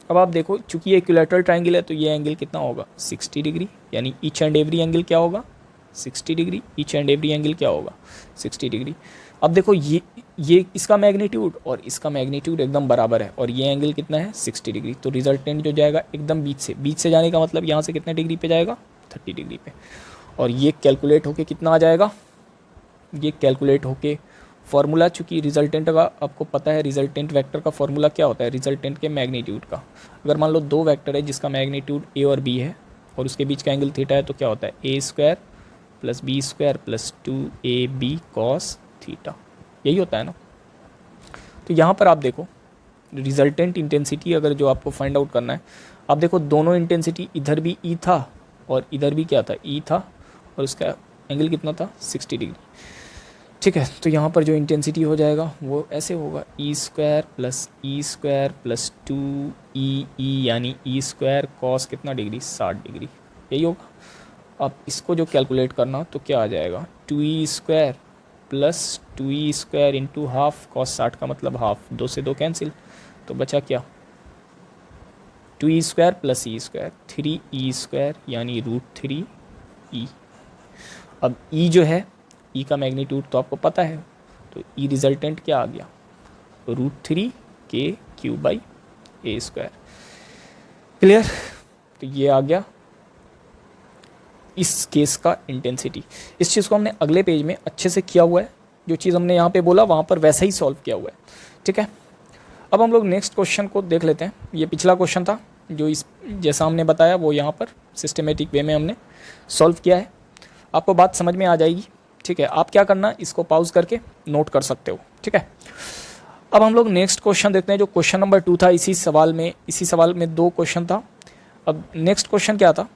अब आप देखो चूंकि ये इक्विलैटरल ट्रायंगल है तो ये एंगल कितना होगा 60 डिग्री, यानी ईच एंड एवरी एंगल क्या होगा 60 degree, each and every angle क्या होगा 60 डिग्री। अब देखो ये इसका मैग्नीट्यूड और इसका मैग्नीट्यूड एकदम बराबर है और ये एंगल कितना है 60 डिग्री। तो रिजल्टेंट जो जाएगा एकदम बीच से जाने का मतलब यहाँ से कितने डिग्री पे जाएगा 30 डिग्री पे। और ये कैलकुलेट होके कितना आ जाएगा, ये कैलकुलेट होके फॉर्मूला, चूंकि रिजल्टेंट का आपको पता है, रिजल्टेंट वेक्टर का फॉर्मूला क्या होता है रिजल्टेंट के मैग्नीट्यूड का। अगर मान लो 2 वेक्टर है जिसका मैग्नीट्यूड ए और बी है और उसके बीच का एंगल थीटा है तो क्या होता है A square plus B square plus 2ab cos theta, यही होता है ना। तो यहाँ पर आप देखो रिजल्टेंट इंटेंसिटी अगर जो आपको फाइंड आउट करना है, आप देखो दोनों इंटेंसिटी इधर भी ई था और इधर भी क्या था ई था, और उसका एंगल कितना था 60 डिग्री, ठीक है। तो यहाँ पर जो इंटेंसिटी हो जाएगा वो ऐसे होगा ई स्क्वायर प्लस 2e यानी ई स्क्वायर कॉस कितना डिग्री 60 डिग्री, यही होगा। अब इसको जो कैलकुलेट करना तो क्या आ जाएगा 2e square plus 2e square into half cos 60 का मतलब हाफ, 2 से 2 कैंसिल, तो बचा क्या 2e square plus E square 3e square यानी √3e। अब e जो है e का मैग्नीट्यूड तो आपको पता है, तो e रिजल्टेंट क्या आ गया √3k³ क्लियर। तो ये आ गया इस केस का इंटेंसिटी। इस चीज़ को हमने अगले पेज में अच्छे से किया हुआ है, जो चीज़ हमने यहाँ पे बोला वहाँ पर वैसा ही सॉल्व किया हुआ है, ठीक है। अब हम लोग नेक्स्ट क्वेश्चन को देख लेते हैं। ये पिछला क्वेश्चन था जो इस जैसा हमने बताया वो यहाँ पर सिस्टमेटिक वे में हमने सॉल्व किया है, आपको बात समझ में आ जाएगी, ठीक है। आप क्या करना, इसको पॉज करके नोट कर सकते हो, ठीक है। अब हम लोग नेक्स्ट क्वेश्चन देखते हैं जो क्वेश्चन नंबर 2 था। इसी सवाल में 2 क्वेश्चन था। अब नेक्स्ट क्वेश्चन क्या था,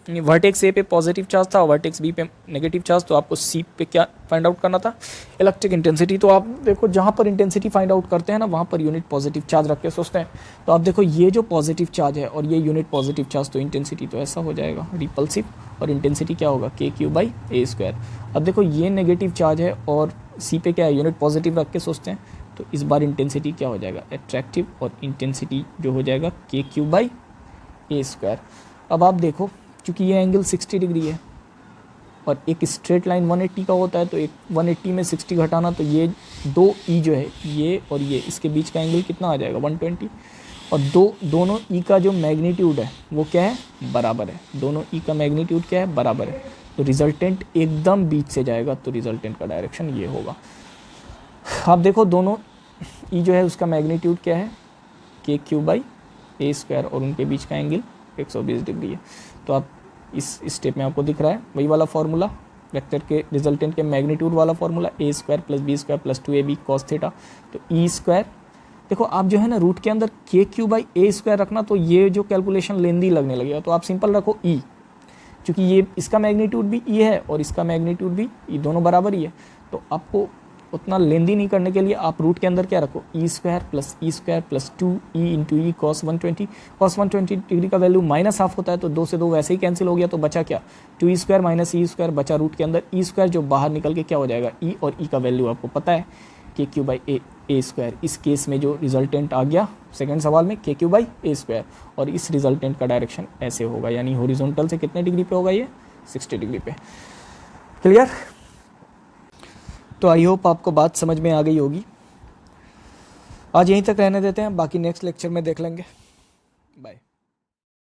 वर्टेक्स ए पे पॉजिटिव चार्ज था और वर्टेक्स बी पे नेगेटिव चार्ज, तो आपको सी पे क्या फाइंड आउट करना था इलेक्ट्रिक इंटेंसिटी। तो आप देखो जहाँ पर इंटेंसिटी फाइंड आउट करते हैं ना वहाँ पर यूनिट पॉजिटिव चार्ज रख के सोचते हैं, तो आप देखो ये जो पॉजिटिव चार्ज है और ये यूनिट पॉजिटिव चार्ज, तो इंटेंसिटी तो ऐसा हो जाएगा रिपल्सिव, और इंटेंसिटी क्या होगा k³/a²। अब देखो ये नेगेटिव चार्ज है और सी पे क्या है यूनिट पॉजिटिव रख के सोचते हैं, तो इस बार इंटेंसिटी क्या हो जाएगा अट्रैक्टिव, और इंटेंसिटी जो हो जाएगा k³/a²। अब आप देखो क्योंकि ये एंगल 60 डिग्री है और एक स्ट्रेट लाइन 180 का होता है, तो एक 180 में 60 घटाना, तो ये 2e जो है ये और ये इसके बीच का एंगल कितना आ जाएगा 120, और दोनों e का जो मैग्नीट्यूड है वो क्या है बराबर है, दोनों e का मैग्नीट्यूड क्या है बराबर है, तो रिजल्टेंट एकदम बीच से जाएगा, तो रिजल्टेंट का डायरेक्शन ये होगा। आप देखो दोनों e जो है उसका मैग्नीट्यूड क्या है k³/a² और उनके बीच का एंगल 120 डिग्री है। तो आप इस स्टेप में आपको दिख रहा है वही वाला फार्मूला, वेक्टर के रिजल्टेंट के मैग्नीट्यूड वाला formula a² + b² + 2ab cos theta. तो e² देखो आप जो है ना रूट के अंदर k³/a² रखना, तो ये जो कैलकुलेशन लेंदी लगने लगेगा, तो आप सिंपल रखो e, क्योंकि ये इसका मैग्नीट्यूड भी e है और इसका मैग्नीट्यूड भी e, दोनों बराबर ही है। तो आपको उतना लेंदी नहीं करने के लिए आप रूट के अंदर क्या रखो e² + 2e इंटू ई cos 120। cos 120 डिग्री का वैल्यू -½ होता है, तो 2 से 2 वैसे ही कैंसिल हो गया, तो बचा क्या 2e² - e² बचा रूट के अंदर e² जो बाहर निकल के क्या हो जाएगा e, और e का वैल्यू आपको पता है k³/a²। इस केस में जो रिजल्टेंट आ गया सेकंड सवाल में k³/a², और इस रिजल्टेंट का डायरेक्शन ऐसे होगा, यानी हॉरिजॉन्टल से कितने डिग्री पे होगा ये 60 डिग्री पे। क्लियर। तो आई होप आपको बात समझ में आ गई होगी। आज यहीं तक रहने देते हैं, बाकी नेक्स्ट लेक्चर में देख लेंगे। बाय।